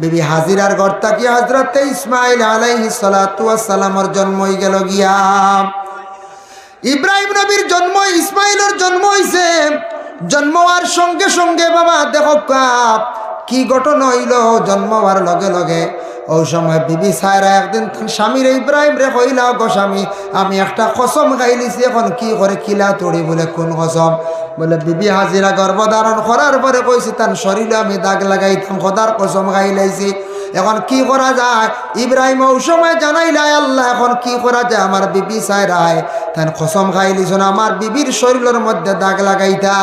বিবি হাজিরার ঘর থাকি হযরতে ইসমাইল আলাইহিস সালাতু ওয়াস সালামের জন্ম হই গেল গিয়া, ইব্রাহিম নবীর জন্ম ইসমাইলের জন্ম হইছে, জন্ম হওয়ার সঙ্গে সঙ্গে বাবা দেখো কি ঘটনা হইল, জন্ম হওয়ার লগে লগে ওই সময় বিবি সায়রা একদিন তার স্বামীর ইব্রাহিম রে কইলা গো স্বামী আমি একটা কসম খাইলিছি, এখন কি করে কিলা তড়ি, বলে কোন কসম, বলে বিবি হাজিরা গর্ভধারণ করার পরে কইছি তার শরীরে আমি দাগ লাগাইতাম, খোদার কসম খাইলাইছি, এখন কি করা যায়। ইব্রাহিম ওই সময় জানাইলাই আল্লাহ এখন কি করা যায়, আমার বিবি সায়রায় তার কসম খাইলিছ না আমার বিবির শরীরের মধ্যে দাগ লাগাইতা,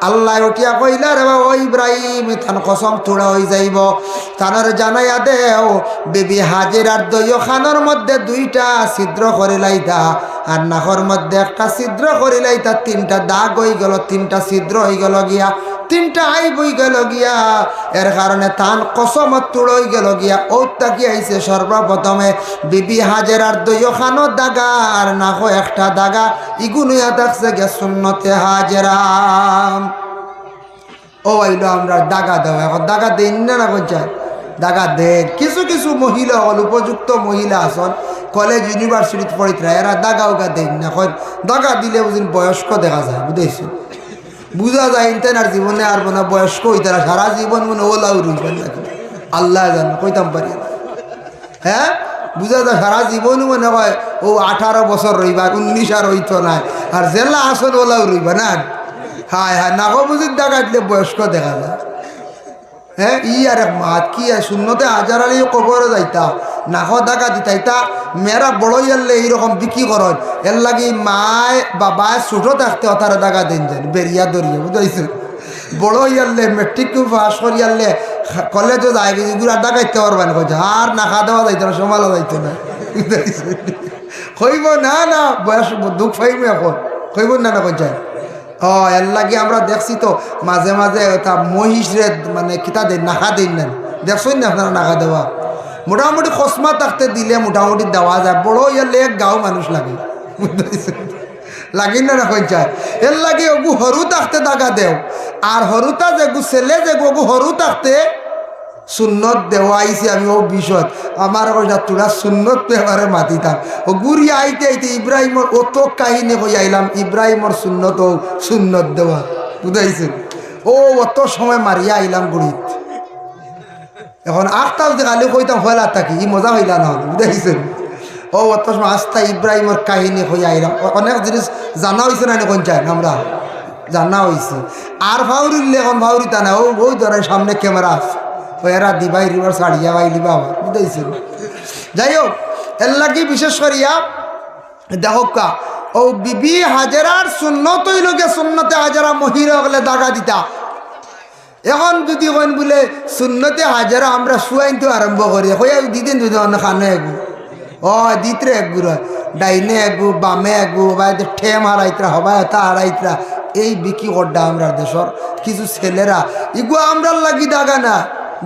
আল্লাহ উঠিয়া কইলা রে ও ইব্রাহিম তার কসম তোড়া হয়ে যাইব, তার জানাইয়া দেও বিবি হাজিরার দইয় খানোর মধ্যে দুইটা ছিদ্র করিলাইতা আর নাকর মধ্যে একটা ছিদ্র করিলাইতা, তিনটা দাগ হয়ে গেল, তিনটা ছিদ্র হয়ে গেল গিয়া, তিনটা আই বই গেল গিয়া, এর কারণে তান কসম তুড়ই গেল গিয়া। ও তাকি আইছে সর্বপ্রথমে বিবি হাজেরার দইয় খানো দাগা আর নাকো একটা দাগা, ইগুনুয়া দেখছে গে সুন্নতে হাজেরা। ও আইলো আমরা দাগা দেওয়া, এখন দাগা দেন না কোথায় দাগা দেন, কিছু কিছু মহিলা হল উপযুক্ত মহিলা আসন কলেজ ইউনিভার্সিটিতে পড়িতে এরা দাগা উগা দেন না, দাগা দিলে বুঝিন বয়স্ক দেখা যায়, বুঝেছি বুঝা যায় ইনতেন আর জীবনে আর মনে বয়স্ক হইতে সারা জীবন মনে ওলাও রইবেন নাকি আল্লাহ জান কইতাম পারি, হ্যাঁ বুঝা যায় সারা জীবনও মনে হয় ও 18 বছর রইবা 19 আর হইতো না, আর জেলা আসন ওলাও রইবা না, হায় হায় নাগো বুঝির দাগা দিলে বয়স্ক দেখা যায়। হ্যাঁ ই আর এক মাত কি শূন্যতে হাজার আলিও কবরে যাইতা নাকো দাগা দিতাইতা, মেয়েরা বড় ইয়ারলে এইরকম বিক্রি করেন, এর লাগি মায় বাবায় ছোটো থাকতে তারা দাগা দিন যান বেরিয়া দরিয়ে, বুঝাইছে বড় ইয়ারলে মেট্রিক পাস করিয়ারলে কলেজে যায় এগুলো দাগাইতে পারবেন কইছে আর নাখা দেওয়া যাইতো না, সমালা যাইতো না, বুঝাইছে কইব না না বয়স দুঃখ পাইব এখন কইব না না কইছে। ও এর লাগে আমরা দেখছি তো মাঝে মাঝে তা মহিষরে মানে কিতা দেন নাখা দিন নেন, দেখছেন না আপনারা নাখা দেওয়া, মোটামুটি খসমা থাকতে দিলে মোটামুটি দেওয়া যায়, বড় ইয়ারলে এক গাঁও মানুষ লাগে, লাগিন না রাখেন চায়, এর লাগে ওগু হরু থাকতে দাগা দেও, আর হরুতা যেগু ছেলে যেগু ওগু হরু থাকতে সুন্নত দেওয়া আইসি আমি ও বিষয় আমার তোরা সুন্নত পেপারে মাতিতাম, ও গুড়িয়ে আইতে আইতে ইব্রাহিমর অত কাহিনী হয়ে আইলাম, ইব্রাহিমর সুন্নত ও সুন্নত দেওয়া, বুঝাইছেন ও অত সময় মারিয়া আইলাম গুড়িত, এখন আটটা যদি কালি কইতাম হইলা থাকি ই মজা হইলা না, বুঝাইছেন ও অত সময় আস্তা ইব্রাহিমর কাহিনী হয়ে আইলাম, অনেক জিনিস জানা হয়েছে না কোন চাই আমরা জানা হয়েছে, আর ভাউরিলে এখন ভাউরিতা না ও ওই ধরে সামনে ক্যামেরা আছে এরা দিবাই রিভার ছাড়িয়া বাইলি বাবা, বুঝাইছেন। যাই হোক এর লাগি বিশেষ করিয়া দেখো কা ও বিবি হাজেরার সুন্নত হইল গে, সুন্নতে হাজেরা মহিলা হলে দাগা দিতা, এখন যদি কইন বলে সুন্নতে হাজেরা আমরা শুয়াইতে আরম্ভ করি হইয়া দিদিন যদি অন্য খানে এগু ও দিতরে একগুর ডাইনে এগু বামে এগু বা ঠেম হারাইতরা হবাই তা হারাইতরা, এই বিকি করডা আমরা দেশর কিছু ছেলেরা ইগু আমরার লাগি দাগা না,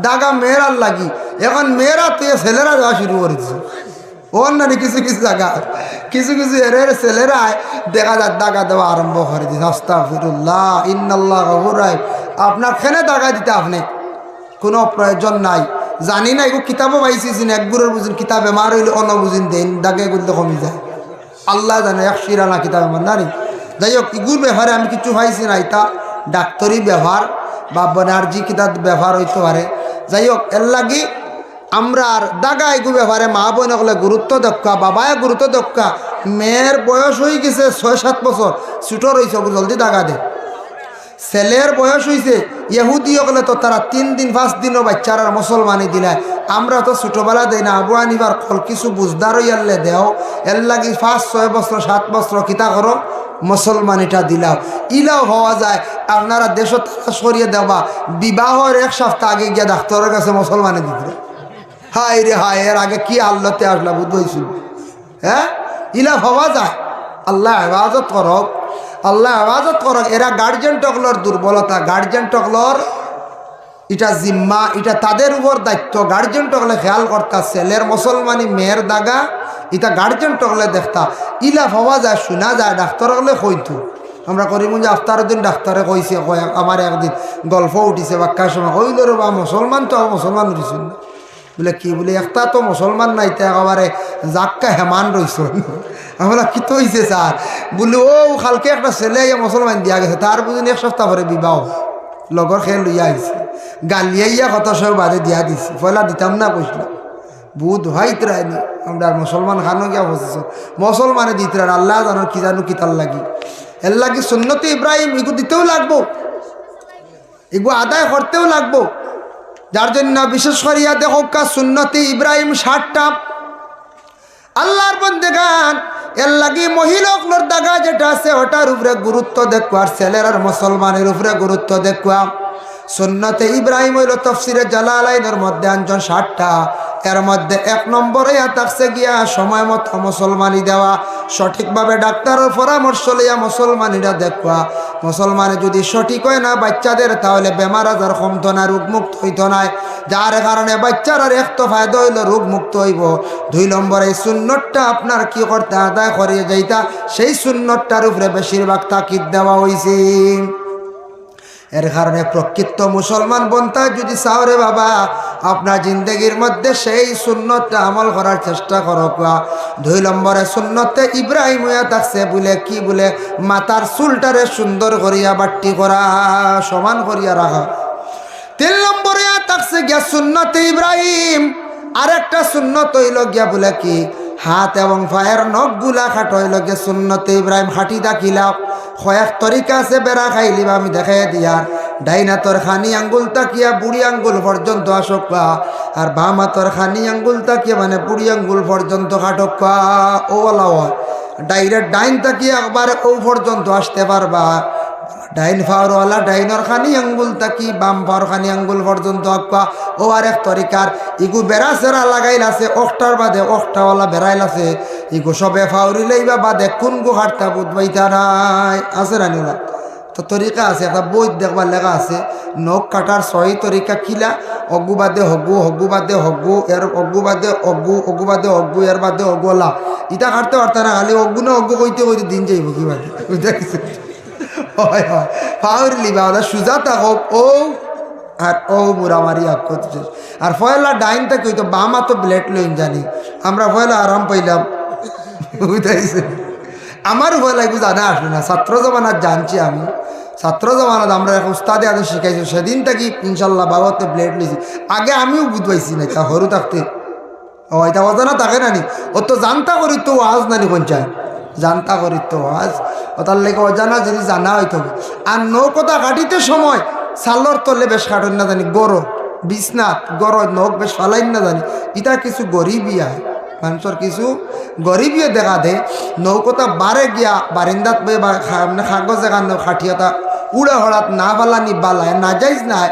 দাগা মেয়েরার লাগি। এখন মেয়েরা তুই ছেলেরা দেওয়া শুরু করেছে ওর নানি কিছু কিছু জায়গা কিছু কিছু এর ছেলেরা দেখা যায় দাগা দেওয়া আরম্ভ করে দিচ্ছে। আস্তাগফিরুল্লাহ ইন্নাল্লাহ গফুর রাহিম। আপনার খেনে দাগা দিতে আপনি কোনো প্রয়োজন নাই। জানি না এগুলো কিতাবও পাইছিস একগুলোর বুঝুন কিতাব বেমার হইলে অন্য বুঝিন দেন দাগে এগুলো কমে যায় আল্লাহ জানে এক শিরানা কিতাব আমার নারী। যাই হোক এগুলোর ব্যাপারে আমি কিছু পাইছি না, এটা ডাক্তারি ব্যবহার বা বনার্জি কিতাব ব্যবহার হইতে পারে। যাই হোক এর লাগি আমরা আর দাগা এগুলো ব্যাপারে মা বোন হলে গুরুত্ব দক্ষা বাবায় গুরুত্ব দক্ষা। মেয়ের বয়স হয়ে গেছে 6-7 বছর ছুটো রয়েছে জলদি দাগা দে। ছেলের বয়স হয়েছে ইহুদি হলে তো তারা 3 দিন 5 দিনও বাচ্চার আর মুসলমানি দিলায়। আমরা তো ছোটোবেলা দেই না আবু আনিবার কল কিছু বুঝদার ইয়ারলে দেও এর লাগি 5-6 বছর 7 বছর কিতা করো মুসলমানিটা দিলাও। ইলাও হওয়া যায় আপনারা দেশত সরিয়ে দেওয়া বিবাহের 1 সপ্তাহ আগে গিয়ে ডাক্তারের কাছে মুসলমানি দিতে। হায় রে হায়, এর আগে কি আল্লাহতে আসলা বুঝবইছিল। হ্যাঁ ইলা হওয়া যায়। আল্লাহ হেফাজত করক, আল্লাহ হেফাজত করক। এরা গার্জেন টকলর দুর্বলতা, গার্জেন টকলর এটা জিম্মা, এটা তাদের উপর দায়িত্ব। গার্জেন টকলে খেয়াল করতা ছেলের মুসলমানি মেয়ের দাগা এটা গার্জেন টকলে দেখতা। ইলা হওয়া যায় শোনা যায় ডাক্তার হলে কইতো। আমরা করিমু যে আফতারের দিন ডাক্তারে কইছে আমার একদিন গল্প উঠিছে বাক্যার সময় কইল রে বা মুসলমান তো মুসলমান উঠিছিল না বলে কি বলে একটা তো মুসলমান নাই তা একেবারে জাক্কা হেমান রইছ। আমরা কি তো হয়েছে স্যার বলি ও কালকে একটা ছেলে মুসলমান দিয়া গেছে তার বুঝুন 1 সপ্তাহ পরে বিবাহ লগর খেয়ে লইয়া আইছে গালিয়াইয়া কত সব বাদে দিয়া দিছি পয়লা দিতাম না কইছিলাম বুধ হাইতরায়নি আমরা মুসলমান খানো গিয়া বসেছ মুসলমানে দিতরান আল্লাহ জানো কি জানো কি তার লাগি এর লাগি সুন্নতে ইব্রাহিম এগু দিতেও লাগবো, এগু আদায় করতেও লাগবো। যার জন্য বিশেষ করিয়া দেখো সুন্নতে ইব্রাহিম 60টা আল্লাহর বন্দেগান এর লাগি মহিলাগুলোর দাগা যেটা আছে ওটার উপরে গুরুত্ব দেখো আর ছেলের আর মুসলমানের উপরে গুরুত্ব দেখো। সুন্নতে ইব্রাহিম হইল তাফসিরে জালালাইনের মধ্যে আনজন 60টা। এর মধ্যে 1 নম্বরে থাকছে গিয়া সময় মতো মুসলমানি দেওয়া, সঠিকভাবে ডাক্তারের পরামর্শ লইয়া মুসলমানিরা দেখবা। মুসলমানে যদি সঠিক হয় না বাচ্চাদের তাহলে বেমার আজার কমতো না, রোগমুক্ত হইতো না, যার কারণে বাচ্চার আর এক তো ফায়দা হইল রোগমুক্ত হইব। 2 নম্বরে এই সুন্নতটা আপনার কি করতে আদায় করিয়ে যাইতা সেই সুন্নতটার উপরে বেশিরভাগ তাকিদ দেওয়া হয়েছে। এর কারণে প্রকৃত মুসলমান বনতা যদি চাওরে বাবা আপনার জিন্দগির মধ্যে সেই সুন্নতটা আমল করার চেষ্টা করো। 2 নম্বরে সুন্নতে ইব্রাহিম হইয়া থাকছে বলে কি বলে মাথার চুলটারে সুন্দর করিয়া বাট্টি করা সমান করিয়া রাখা। 3 নম্বরে থাকছে গিয়া সুন্নতে ইব্রাহিম আরেকটা সুন্নত হইল গিয়া বলে কি হাত এবং পায়ের নখগুলা খাটো হইল গিয়া সুন্নতে ইব্রাহিম হাঁটি দাখিলা। কয়েক তরিকা আছে বেড়া খাইলিবা আমি দেখাই দিয়ার ডাইনাতর খানি আঙ্গুল তাকিয়া বুড়ি আঙ্গুল পর্যন্ত আসকা আর বামাতর খানি আঙ্গুল তাকিয়া মানে বুড়ি আঙ্গুল পর্যন্ত খাটকা ও হয় ডাইরেক্ট ডাইন তাকিয়া একবার ও পর্যন্ত আসতে পারবা। ডাইন ফাওয়ারওয়ালা ডাইনর খানি আঙ্গুল তাকি বাম ফাওয়ার খানি আঙ্গুল পর্যন্ত আঁকা ও আরেক তরিকার ইগু বেড়া সেরা লাগাইল আছে অক্টার বাদে অক্টাওয়ালা বেড়াইল আছে ইগু সবে ফাউরিলেইবা বাদে কোন গু হাটটা বুধবাইতা নাই আছে রানিওলা তো তরিকা আছে। একটা বই দেখবার লেখা আছে নখ কাটার 6 তরিকা কিলা অগু বাদে হগু হগু বাদে হগু এর অগু বাদে অগু অগু বাদে অগু এর বাদে অগলা ইটা কাটতে পারত না খালি অগু না অগু কইতে কইতে দিন যাইব কি বাদে বুঝতে হয় হয় ফাউরি লিবা ওটা সুজা থাকক ও আর ও মুরামারি আপ করতে আর ফয়লা ডাইনটা কই তো বামা তো ব্লেড লইন জানি আমরা ফয়লা আরাম পাইলাম বুঝাইছে। আমার ভয় লাগবে জানা আসলে না ছাত্র জমানার জানছি আমি ছাত্র জমানাত আমরা এক উস্তাদে আদৌ শিখাইছি সেদিন থাকি ইনশাল্লাহ বাবাতে ব্লেড লইছি আগে আমিও বুঝবাইছি না তা সরু থাকতে ও এটা অজানা থাকে নানি ও তো জানতা করি তো আজ নানি পঞ্চায়েত জানতা করি তো আজ ও তার লেগে অজানা জিনিস জানা হইতে হবে। আর নৌকোটা কাটিতে সময় সালোর তলে বেশ কাটেন না জানি গরো বিছনাথ গরো নখ বেশ ফালাইন না জানি এটা কিছু গরিবই আয় মানুষের কিছু গরিবিও দেখা দে নৌকোটা বারে গিয়া বারিন্দাত বই বা কাগজ এখান খাটিয়াটা উড়া হড়াত না বালানি বালায় না যাইজ নাই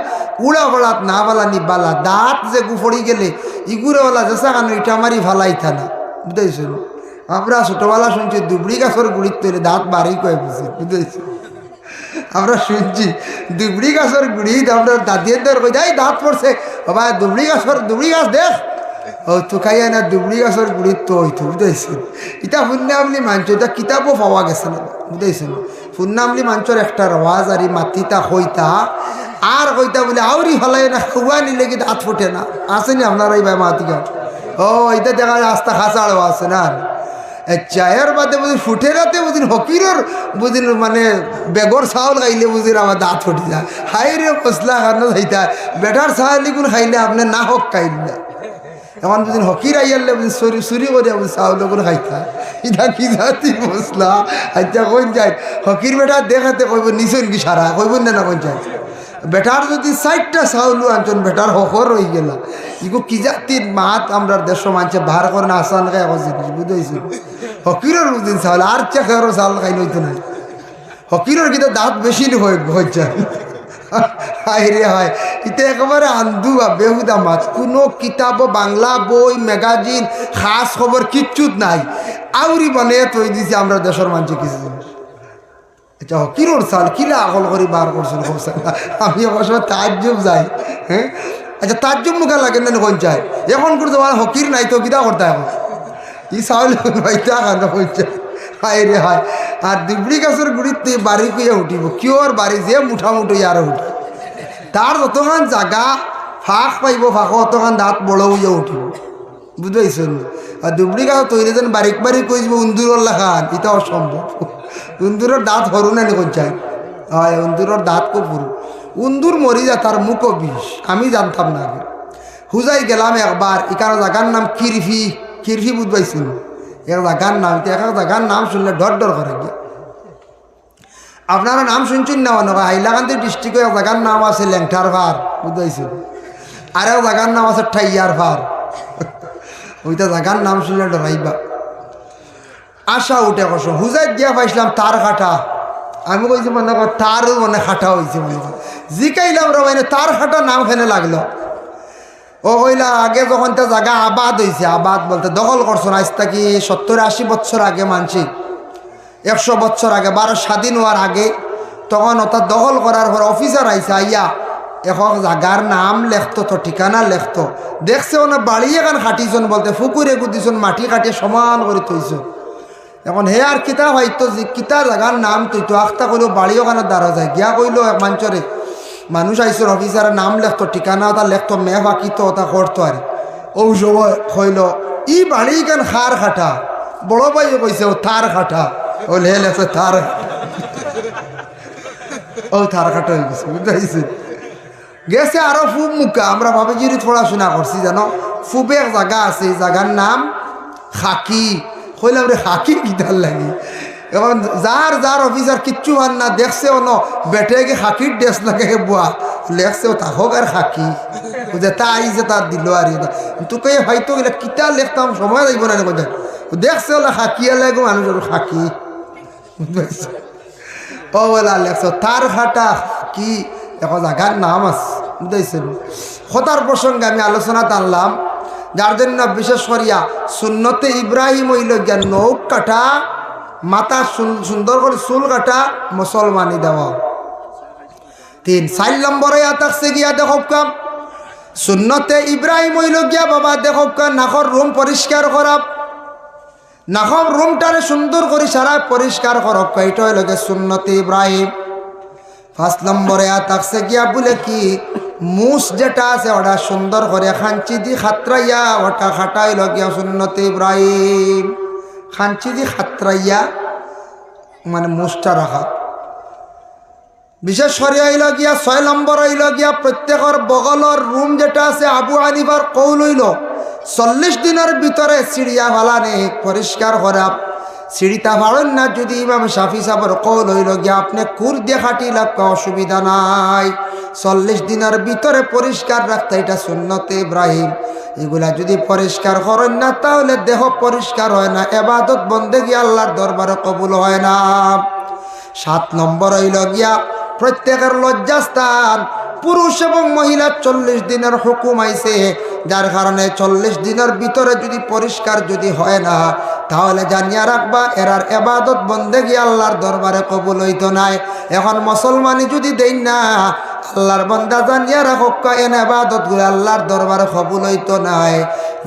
উড়া হড়াত না বালানি বালা দাঁত যে গুফড়ি গেলে ইগুড়েওয়ালা যে সাকানো ইটা মারি ফালাইতা না বুঝতেছেন। আমরা ছোটবেলা শুনছি দুবড়ি গাছের গুড়ির তৈরি দাঁত বাড়ি কয়ে বুঝি বুঝতেছি আমরা শুনছি দুবড়ি গাছের গুড়ি আমরা দাদিয়াদের কই যাই দাঁত পড়ছে বাবা দুবড়ি গাছ দেখ ও তো খাইয়া না দুবড়ি গাছের গুড়ি তো হইতো বুঝাইছেন এটা পুণ্যামলি মাঞ্চ এটা কিতাবও পাওয়া গেছে না বুঝাইছেন পুণ্যামলি মাঞ্চর একটা রওয়াজ আর মাতিতা হইতা আর কইতা বলে আউরি ফলাই না খুয়া নিলে কি দাঁত ফুটে না আসেনি আপনারা এই ভাই মাতিকা ও এটা দেখা যায় আস্তা খাঁচাড়ও আছে না চায়ের বাদে বুঝি ফুটে রাতে বুঝিন হকিরের বুঝিন মানে বেগর চাউল খাইলে বুঝিন আমার দাঁত ফুটে যায় হাই রে মশলা খানো খাইতা বেটার চাউল গুণ খাইলে আপনি না হোক খাইল না এখন বুঝিন হকির আইয়ালে বুঝিন চুরি করে চাউল গুণ খাইতা এটা কি জাতি মশলা আচ্ছা কোন যায় হকির বেটা দেখাতে কইব নিচন কি সারা কইব না কোন যায় বেটার যদি 4টা চাউলু আনছেন বেটার হকর হয়ে গেল ইগো কি জাতির মাত আমরা দেশ মানছে বাহার করে না আসান খাই এখন জিনিস বুঝেছি হকিরের বুঝিন চাউল আর চেখারও চাউল খাই নইতো না হকিরের কিন্তু দাঁত বেশি হয়ে হাই রে হয় এটা একেবারে আন্দু বা বেহুদা মাছ কোনো কিতাব বাংলা বই ম্যাগাজিন খাস খবর কিচ্ছুত নাই আউরি বানিয়ে তৈ দিছি আমরা দেশের মানছে কিছু জিনিস আচ্ছা হকিরোর চাল কিলা আকল করে বার করছেন আমি অবশ্য তাজ্জব যাই হ্যাঁ আচ্ছা তাজ্জব মুখা লাগে না কোন চাই এখন করে তোমার হকির নাই তো কিতা করতে এখন ই চাউল হইতা খানো হইছে হাই রে হায় আর দুবড়ি গাছের গুড়িতে বাড়ি কুইয়া উঠিব কিয়র বাড়ি যে মুঠামুঠি আর উঠি তার যতক্ষণ জাগা ফাঁক পাইব ফাঁকো অতক্ষণ দাঁত বড় হইয়া উঠিব বুঝাইছেন আর দুবড়ি গাছ তৈরি যেন বারিক বারিক কইব উন্দুরর লাখান এটা অসম্ভব উন্দুরের দাঁত হরু না কোন চাই হয় উন্দুরের দাঁত খুব পুরু উন্দুর মরি যা তার মুখও বিষ আমি জানতাম না আগে হুজাই গেলাম একবার এখানে জায়গার নাম কিরফি বুঝবাইছিল এক জায়গার নাম এক জায়গার নাম শুনলে ডর করে গিয়ে আপনারা নাম শুনছেন না মনে হয় হাইলাকান্দি ডিস্ট্রিক্টে এক জায়গার নাম আছে ল্যাংটার ভার বুঝবাইছিল আর এক জায়গার নাম আছে ঠাইয়ার ভার ওইটা জায়গার নাম শুনলে ডরাইবা আশা উঠে কস হুজাই দিয়া পাইছিলাম তার খাটা আমি কইছি মনে কর তারও মানে খাটা হয়েছে মনে কর জিকাইলাম রে মানে তার খাটা নাম খেনে লাগলো ও কইলা আগে যখন তা জায়গা আবাদ হয়েছে আবাদ বলতে দখল করছেন আজ থাকি 70-80 বছর আগে মানছি 100 বছর আগে 12 স্বাধীন হওয়ার আগে তখন ওটা দখল করার পর অফিসার আইসা আইয়া এখন জায়গার নাম লেখতো তো ঠিকানা লেখতো দেখছে ওনা বাড়ি এখন খাটিছন বলতে ফুকুরে গুদিছন মাটি কাটিয়ে সমান করে থইছ এখন হে আর কিতা হয়তো যে কিতা জায়গার নাম তুই তো আখতা কইলো বাড়ি ওখানে দাঁড়া যায় গিয়া কইলো এক মাঞ্চরে মানুষ আইসর অফিসারের নাম লেখতো ঠিকানা ওটা লেখতো মেয়ে বাকিত ওটা করতো আর ও সময় কইল ই বাড়ি কেন খার খাটা বড় ভাইও কইছে ও থার খাটা ও লে লেখছে থার ও থার খাটা হয়ে গেছে বুঝতে গেছে আরো ফুব মুখা আমরা ভাবে যদি পড়াশোনা করছি জানো ফুবে এক জায়গা আছে এই জায়গার নাম খাকি কইলাম রে খাকি কিতার লাগে এখন যার যার অফিসার কিচ্ছু মান না দেখছে অন বেটে গিয়ে খাকির ড্রেস লাগে বুয়া লেখছে ও থাকক আর খাকি যে তা আইছে তার দিল আর তোকে হয়তো গেলে কিতা লেখতাম সময় লাগবে না কোথায় দেখছে ওলা খাকিয়া লাগে মানুষ খাকি বুঝতে ও বলা লেখছ তার খাটা কি এখন জায়গার নাম আছে বুঝতেছেন কথার প্রসঙ্গে আমি আলোচনা টানলাম যার জন্য বিশেষ করিয়া সুন্নতে ইব্রাহিম হইল গিয়া নৌক কাটা মাথা সুন্দর করে চুল কাটা মুসলমানি দেওয়া 4 নম্বরে থাকছে গিয়া দেখব সুন্নতে ইব্রাহিম হইল গিয়া বাবা দেখব নাকর রুম পরিষ্কার করা নাকর রুমটারে সুন্দর করে সারা পরিষ্কার করব এটা হইল গিয়া সুন্নতে ইব্রাহিম 5 নম্বরে থাকছে গিয়া বলে কি মুস যেটা আছে ওটা সুন্দর করে খাঞ্চি দি খাতরাইয়া ওটা খাটাইল গিয়া সুন্নতে ইব্রাহিম খাঞ্চি দি খাতরাইয়া মানে মুসটা রাখা বিশেষ করে হইল গিয়া 6 নম্বর হইল গিয়া প্রত্যেকের বগলর রুম যেটা আছে আবু হানিফার কৌল হইল 40 দিনের ভিতরে চিড়িয়া ফালানে পরিষ্কার করা সিঁড়িটা ভাড়েন না যদি ইমাম শাফি সাহেবের কৌল হইল গিয়া আপনি কুর দিয়ে খাটি লাগবে অসুবিধা নাই 40 দিনের ভিতরে পরিষ্কার রাখতে এটা সুন্নতে ইব্রাহিম এগুলা যদি পরিষ্কার করেন না তাহলে দেহ পরিষ্কার হয় না ইবাদত বন্দেগী আল্লাহর দরবারে কবুল হয় না 7 নম্বর হইল গিয়া প্রত্যেকের লজ্জাস্থান পুরুষ এবং মহিলা 40 দিনের হুকুম আইছে যার কারণে 40 দিনের ভিতরে যদি পরিষ্কার যদি হয় না, তাহলে জানিয়া রাখবা এরার ইবাদত বন্দেগী আল্লাহর দরবারে কবুল হইতো নাই। এখন মুসলমানি যদি দেই না, আল্লাহর বান্দা জানিয়া রাখক এন ইবাদতগুলো আল্লাহর দরবারে কবুল হইতো নাই।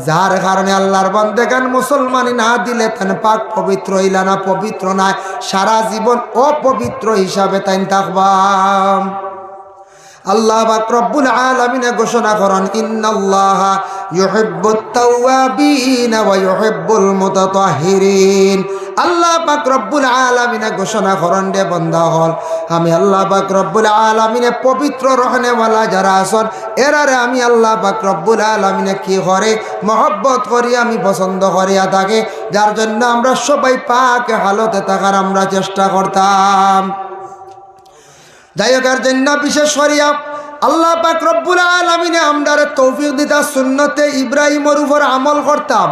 যার কারণে আল্লাহর বান্দাগান মুসলমানি না দিলে তান পাক পবিত্র হইলা না, পবিত্র নাই, সারা জীবন অপবিত্র হিসাবে তাই থাকবা। আল্লাহ পাক রব্বুল আলামিন ঘোষণা করেন, ইন্নাল্লাহা ইউহিব্বুত তাওয়াবিন ওয়া ইউহিব্বুল মুতাতাহহিরিন। আল্লাহ পাক রব্বুল আলামিন ঘোষণা করেন, রে বান্দা হল, আমি আল্লাহ পাক রব্বুল আলামিন পবিত্র রহনেওয়ালা যারা আছেন এরারে আমি আল্লাহ পাক রব্বুল আলামিন কি করে মহব্বত করি, আমি পছন্দ করিয়া থাকি, যার জন্য আমরা সবাই পাক হালতে থাকার আমরা চেষ্টা করতাম। যাই হোক, এর জন্য বিশেষ করিয়া আল্লাহ পাক রব্বুল আলামিনে আমরারে তৌফিক দিতা সুন্নতে ইব্রাহিমের উপর আমল করতাম।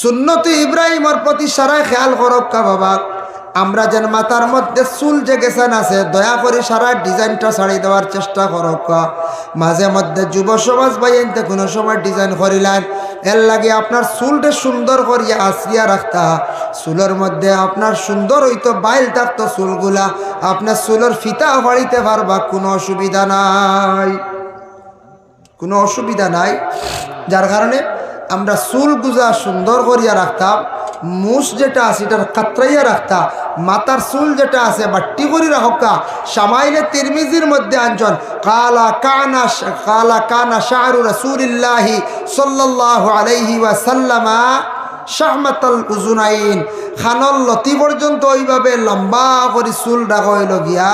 সুন্নতে ইব্রাহিমের প্রতি সারাই খেয়াল করক বাবা। আমরা যেন মাথার মধ্যে চুল যে গেছেন আছে, দয়া করে সারা ডিজাইনটা ছাড়িয়ে দেওয়ার চেষ্টা করক। মাঝে মধ্যে যুব সমাজ বাইনতে কোনো সময় ডিজাইন করিলেন, এর লাগে আপনার চুলটা সুন্দর করিয়া আসিয়া রাখতা। চুলের মধ্যে আপনার সুন্দর হইতো বাইল থাকতো, চুলগুলা আপনার চুলের ফিতা ফাড়িতে পারবা, কোনো অসুবিধা নাই, কোনো অসুবিধা নাই। যার কারণে আমরা চুল গুজা সুন্দর করিয়া রাখতাম, মুস যেটা আছে এটার কাতরাইয়া রাখতা, মাথার চুল যেটা আছে বাট্টি করে রাখা। শামাইলে তিরমিজির মধ্যে আনছেন, কালা কানা শাহরু রাসূলিল্লাহি সাল্লাল্লাহু আলাইহি ওয়াসাল্লামা শাহমাতাল উজুনাইন। খানল লতি পর্যন্ত ওইভাবে লম্বা করে চুল রাখা হইল গিয়া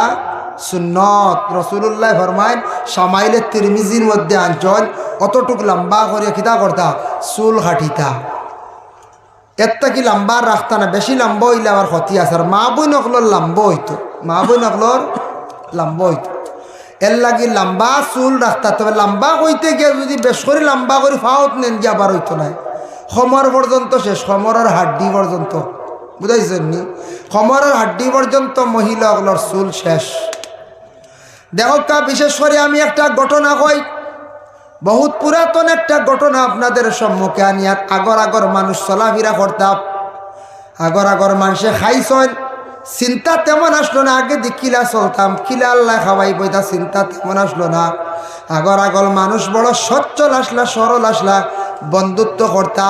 সুন্নত। রাসূলুল্লাহ ফরমাইন, শামাইলে তিরমিজির মধ্যে আনছেন, অতটুক লম্বা করে খিতা করতা, চুল কাটিতা। এরটা কি লম্বা রাখতা না, বেশি লম্বা হইলে আবার ক্ষতি আছে। আর মা বই নকলর লম্বা হইতো, মা বই নকলর লম্বা হইতো, এর লাগি লম্বা চুল রাখতা। তবে লম্বা হইতে গিয়ে যদি বেশ করে লম্বা করে ফাওত নেন গিয়ে আবার হইতো নাই, খমর পর্যন্ত শেষ, খমরের হাড্ডি পর্যন্ত, বুঝাইছেন নি? খমরের হাড্ডি পর্যন্ত মহিলা ওগুলোর চুল শেষ। দেখো কা, বিশেষ করে আমি একটা ঘটনা কই, বহুত পুরাতন একটা ঘটনা আপনাদের সম্মুখে আনিয়ার। আগর মানুষ চলাফেরা করতাম, আগর মানুষে খাইছেন, চিন্তা তেমন আসলো না। আগে দি কিলা চলতাম, কিলা আল্লাহ খাওয়াই বইতা, চিন্তা তেমন আসলো না। আগর মানুষ বড় সচ্ছল আসলা, সরল আসলা, বন্ধুত্ব করতা,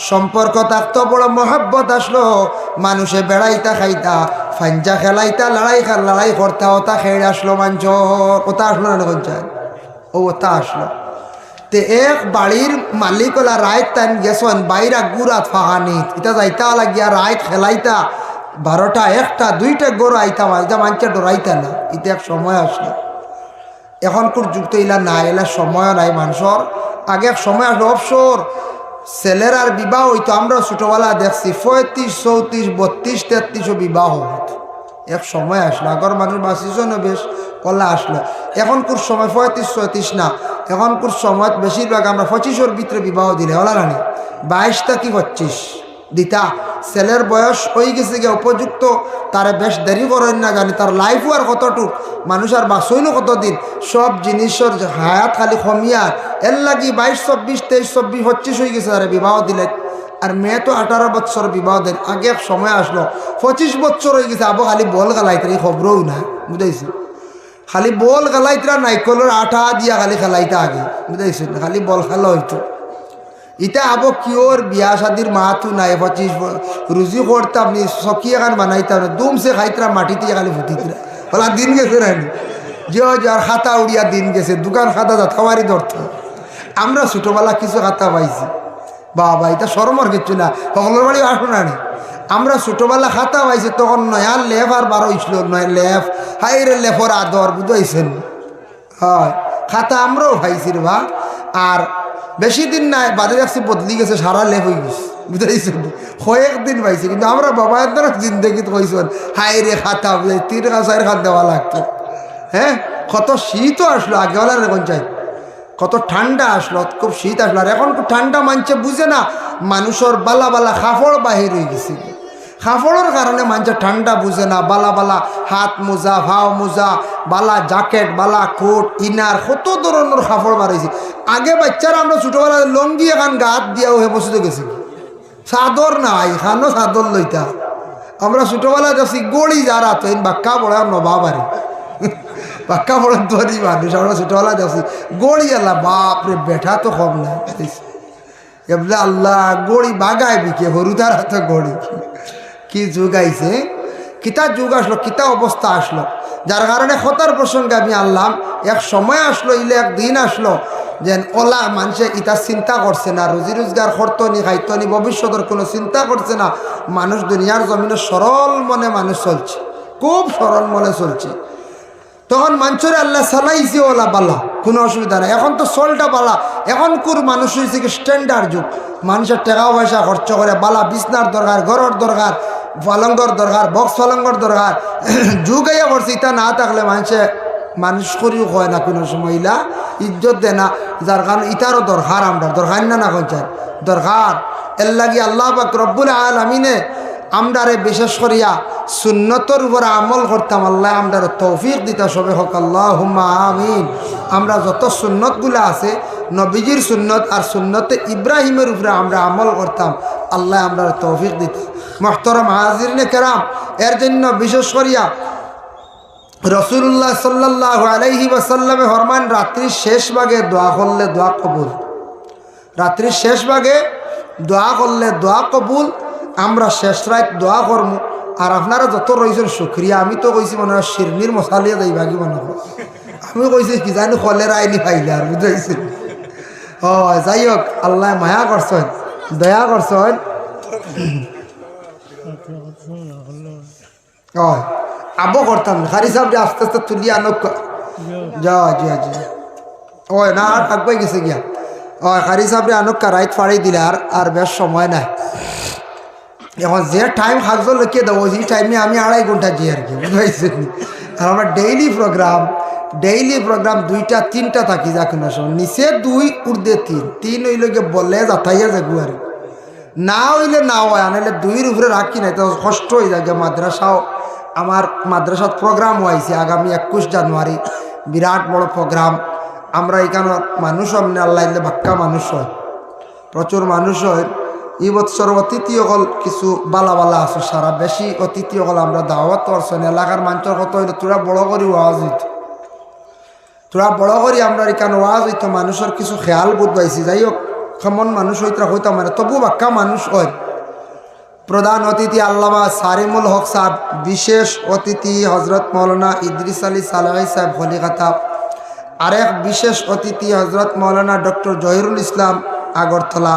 সম্পর্ক থাকতো, বড় মহাব্বত আসলো। মানুষে বেড়াইতা খাইতা, ফাঞ্জা খেলাইতা, লড়াই করতা, ওটা খেয়ে আসলো মানুষর, ওটা আসলো না পঞ্চায়েত, ওটা আসলো। তে এক বাড়ির মালিক ওলা রায়ত টাইম গেছেন বাইরা গুড়াত ফাহানিত, এটা যাইতা লাগিয়া রায়ত খেলাইতা, 12টা 1টা 2টা গরু আইতাম, আইতা মানুষে ডরাইতা না। এটা এক সময় আসলো, এখন কোর যুক্ত ইলা নাই, এলা সময় নাই মানুষের। আগে এক সময় আসলো অবসর, ছেলের আর বিবাহ হইতো। আমরা ছোটবেলা দেখছি 35, 34, 32, 33 বিবাহ হইতো। এক সময় আসলো, আগর মানুষ বাঁচিছন বেশ কলা আসলো। এখন কোর সময় 35, 36 না, এখন কোর সময় বেশিরভাগ আমরা 25-এর ভিতরে বিবাহ দিলে হলা রানি, 22 কি 25 দিতা। ছেলের বয়স হয়ে গেছে গিয়ে উপযুক্ত, তারে বেশ দেরি করেন না জানি, তার লাইফও আর কতটুক, মানুষ আর বাঁচইল কতদিন, সব জিনিসের হায়াত খালি কমিয়ার। এর লাগি 22, 24, 23, 24, 25 হয়ে গেছে তারা বিবাহ দিলেন। আর মেয়ে তো 18 বছর বিবাহ দেন। আগে এক সময় আসলো 25 বছর হয়ে গেছে, আবু খালি বল গালাইতে, এই খবরও না, বুঝাইছি? খালি বল গালাইতরা নাইকলের আঠা দিয়া খালি খেলাইতা আগে, বুঝাইছেন? খালি বল খেলা হইতো। ইটা আবো কিওর বিয়া শাদির মাহাতু নাই, 25 রুজি করতাম নি, চকি এখান বানাইতাম না, দুমসে খাইতরা মাটিতে খালি ফুটিতরা, বলা দিন গেছে রানি, যে যার খাতা উড়িয়া দিন গেছে, দোকান খাতা যাতামারি ধরত। আমরা ছোটবেলা কিছু খাতা পাইছি, বাবা এটা শরমর কিছু না, সকলের বাড়ি আসো না। আমরা ছোটবেলা খাতা পাইছি, তখন নয়া লেফ আর 12 ইসল, নয় লেফ, হাই রে লেফর আদর, বুঝাইছেন? হয় খাতা আমরাও পাইছি রে বা। আর বেশি দিন নাই বাদে দেখছি বদলি গেছে, সারা লেফ হয়ে গেছে, বুঝাইছেন? কয়েকদিন পাইছি, কিন্তু আমরা বাবা একদম জিন্দগিত কইছেন হাই রে খাতা, বুঝাই 3 4 খাত দেওয়া লাগতো। হ্যাঁ, কত শীতও আসলো আগেওয়ালার পঞ্চায়েত, কত ঠান্ডা আসলো, খুব শীত আসলো। আর এখন ঠান্ডা মানছে বুঝে না, মানুষের বালা বালা কাপড় বাহির হয়ে গেছে, কাপড়ের কারণে মানুষ ঠান্ডা বুঝে না। বালা বালা হাত মোজা, ভাও মোজা, বালা জ্যাকেট, বালা কোট, ইনার, কত ধরনের কাপড় বাড়াইছি। আগে বাচ্চারা আমরা ছোটোবেলায় লঙ্গি এখন গাত দিয়াও হে বসে গেছি, চাদর নাই, এখানেও চাদর লইতা। আমরা ছোটোবেলায় যাচ্ছি গড়ি যারা তো বাক্কা পড়ে নবা বাড়ি, বাক্কা পড়ে দরি মানুষ। আমরা ছোটোবেলায় যাচ্ছি গড়ি আল্লাহ, বাপরে বেঠা তো কম নাই এবলে আল্লাহ গড়ি বাগায় বিকে হরু তারা তো গড়ি। কি যুগ আইছে, কিতা যুগ আসলো, কিতা অবস্থা আসলো, যার কারণে খতার প্রসঙ্গে আমি আনলাম। এক সময় আসলো, ইলে একদিন আসলো যেন ওলা মানুষে ইটা চিন্তা করছে না, রুজি রোজগার করতনি খাইতনি, ভবিষ্যতের কোনো চিন্তা করছে না। মানুষ দুনিয়ার জমিনে সরল মনে মানুষ চলছে, খুব সরল মনে চলছে। তখন মানুষের আল্লাহ চালাইছে ওলা বালা, কোনো অসুবিধা নেই। এখন তো চলটা বালা, এখন কোর মানুষ হয়েছে কি স্ট্যান্ডার্ড যুগ। মানুষের টাকা পয়সা খরচ করে, বালা বিছনার দরকার, ঘরের দরকার, পালঙ্গর দরকার, বক্স পালঙ্গর দরকার। যুগ আইয়া করছে, ইটা না থাকলে মানুষ করিও হয় না, কোনো সময় ইলা ইজ্জত দেয় না। যার কারণে ইটারও দরকার, আমরা দরকার না কোনচার দরকার। এর লাগি আল্লাহ পাক রব্বুল আলামিনে আমরারে বিশেষ করিয়া সুন্নতর উপরে আমল করতাম। আল্লাহ আমরারে তৌফিক দিতা, সবে হোক আল্লাহুম্মা আমিন। আমরা যত সুন্নতগুলো আছে নবীজির সুন্নত আর সুন্নতে ইব্রাহিমের উপরে আমরা আমল করতাম, আল্লাহ আমরারে তৌফিক দিত। মুহতারাম হাজিরিনে কেরাম, এর জন্য বিশেষ করিয়া রাসূলুল্লাহ সাল্লাল্লাহু আলাইহি ওয়াসাল্লামে ফরমান, রাত্রির শেষ ভাগে দোয়া করলে দোয়া কবুল। রাত্রির শেষ ভাগে দোয়া করলে দোয়া কবুল। আমরা শেষ রাত দোয়া করব। আর আপনারা যত রয়েছেন শুক্রিয়া। আমি তো কইছি মনে হয় শিরনির মশালিয়া যাই ভাগি মনে হয়, আমি কইছি কি জানি কলেরা আইনি পাইলে আর বুঝাইছি। ও যাই হোক, আল্লাহ মায়া করছেন, দয়া করছেন। ও আবো করতাম খারি সাহেব আস্তে আস্তে তুলি আনক যা জি জি ও না আর থাকবাই গেছে গিয়া। ও খারি সাহেব আনক রাইত ফাড়াই দিলে আর বেশ সময় নাই। এখন যে টাইম খাজো লিখে দেবো সেই টাইমে আমি 2.5 ঘন্টা যাই আর কি, বুঝতে। আর আমার ডেইলি প্রোগ্রাম 2টা 3টা থাকি, যা কোনো সময় নিচে 2 উর্দে 3 হইলে গিয়ে বলে যাতাইয়া যাবো আর না হইলে না হয়, আনাইলে 2-র উপরে রাখি নাই তো কষ্ট হয়ে যায়। মাদ্রাসাও আমার মাদ্রাসাত প্রোগ্রাম হয়েছে আগামী 21 জানুয়ারি, বিরাট বড় প্রোগ্রাম। আমরা এখানে মানুষ আমনে আল্লাহ বাক্কা মানুষ হয়, প্রচুর মানুষ হয়। এই বছর অতিথি হল কিছু বালা বালা আছে, সারা বেশি অতিথি হল আমরা দাওয়াত করছেন। এলাকার মানুষের কত হইলে তোরা বড় করি ওয়াজ হইত, তোরা বড় করি আমরা এখানে ওয়াজ হইতো, মানুষের কিছু খেয়াল বোধ পাইছি। যাই হোক, কেমন মানুষ হইতা হইতাম মানে তবু বাক্কা মানুষ হয়। প্রধান অতিথি আল্লামা সারিমুল হক সাহেব, বিশেষ অতিথি হজরত মৌলানা ইদ্রিস আলী সালাহি সাহেব কলিকাতা, আরেক বিশেষ অতিথি হজরত মৌলানা ডক্টর জহিরুল ইসলাম আগরতলা,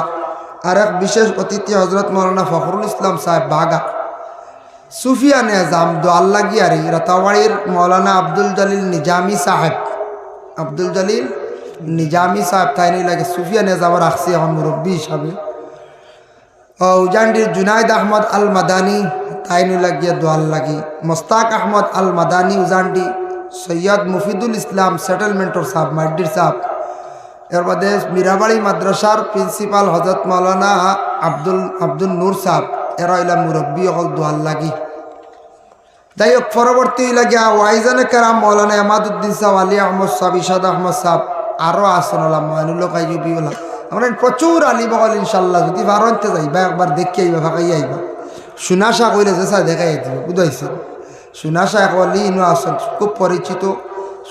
আরেক বিশেষ অতিথি হজরত মৌলানা ফখরুল ইসলাম সাহেব বাগা, সুফিয়া নেজাম দোয়াল্লা গিয়ারি রাতাবাড়ির মৌলানা আব্দুল জলিল নিজামি সাহেব, আব্দুল জলিল নিজামি সাহেব তাই নিয়ে লাগে সুফিয়া নেজাম রাখছি এখন মুরব্বী হিসাবে। উজান্ডির জুনাইদ আহমদ আল মাদানী তাই নিয়ে লাগিয়ে দোয়াল লাগি, মোস্তাক আহমদ আল মাদানী উজান্ডি, সৈয়দ মুফিদুল ইসলাম সেটেলমেন্টর সাহেব মাড্ডির সাহেব। এর বাদে মীরাবাড়ি মাদ্রাসার প্রিন্সিপাল হজরত মৌলানা আব্দুল নূর সাহেব, এরা ইলাম মুরব্বী অকল দোয়াল লাগি। যাই হোক, পরবর্তী লাগিয়া ওয়াইজানে কেরাম মৌলানা এমাদুদ্দিন সাহেব, আলী আহমদ সাহেব, ইশাদ আহমদ সাহেব, আরও আসন ওলা মহিনুল কাইজুবি ওলা। আমরা প্রচুর আলী বকল ইনশাল্লাহ, যদি বারোতে যাইবা একবার দেখি আইবা, ফাঁকাই আইবা। সুনাশা কইলে যে স্যার দেখাই দিব বুঝাইছে। সুনাশা একলি ইনু আসন খুব পরিচিত,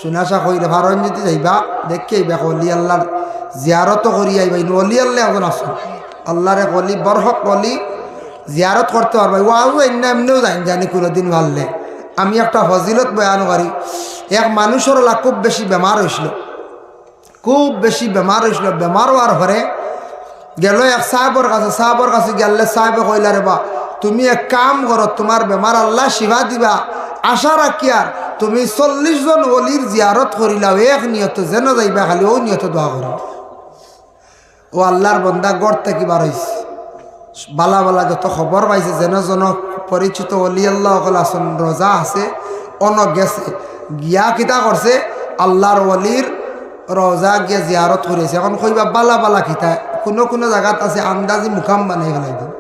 সুনাশা কইলে ভারণ যদি যাইবা দেখি আইবা, অলি আল্লাহর জিয়ারত করি আইবা। ইনু অলি আল্লাহ একজন আসন, আল্লাহর এক অলি বরহক অলি জিয়ারত করতে পারবা। ওয়াও এমনিও জানি কোনোদিন ভাললে। আমি একটা ফজিলত বয়ান করি। এক মানুষের ওলা খুব বেশি বেমার হয়েছিল, খুব বেশি বেমার হয়েছিল। বেমার হওয়ার পরে গেল এক সাহেবর কাছে গেলে সাহেবে কইলা রে বা তুমি এক কাম করো, তোমার বেমার আল্লাহ শিবা দিবা, আশা রাখি আর তুমি 40 জন অলির জিয়ারত করিলাও, এক নিয়ত যেন যাইবা, খালি ও নিয়ত দোয়া করি। ও আল্লাহর বন্দা গড় থেকে বার হয়েছে, বালা বালা যত খবর পাইছে, যেন জন পরিচিত অলি আল্লাহ অকল আসন রোজা আছে, অন গেছে গিয়া কিতা করছে, আল্লাহর অলির রোজা গিয়া জিয়ারত করেছে। এখন কইবা বালা বালা কিতা, কোনো জায়গাত আছে আন্দাজি মুকাম বানাই ফেলাই দিন,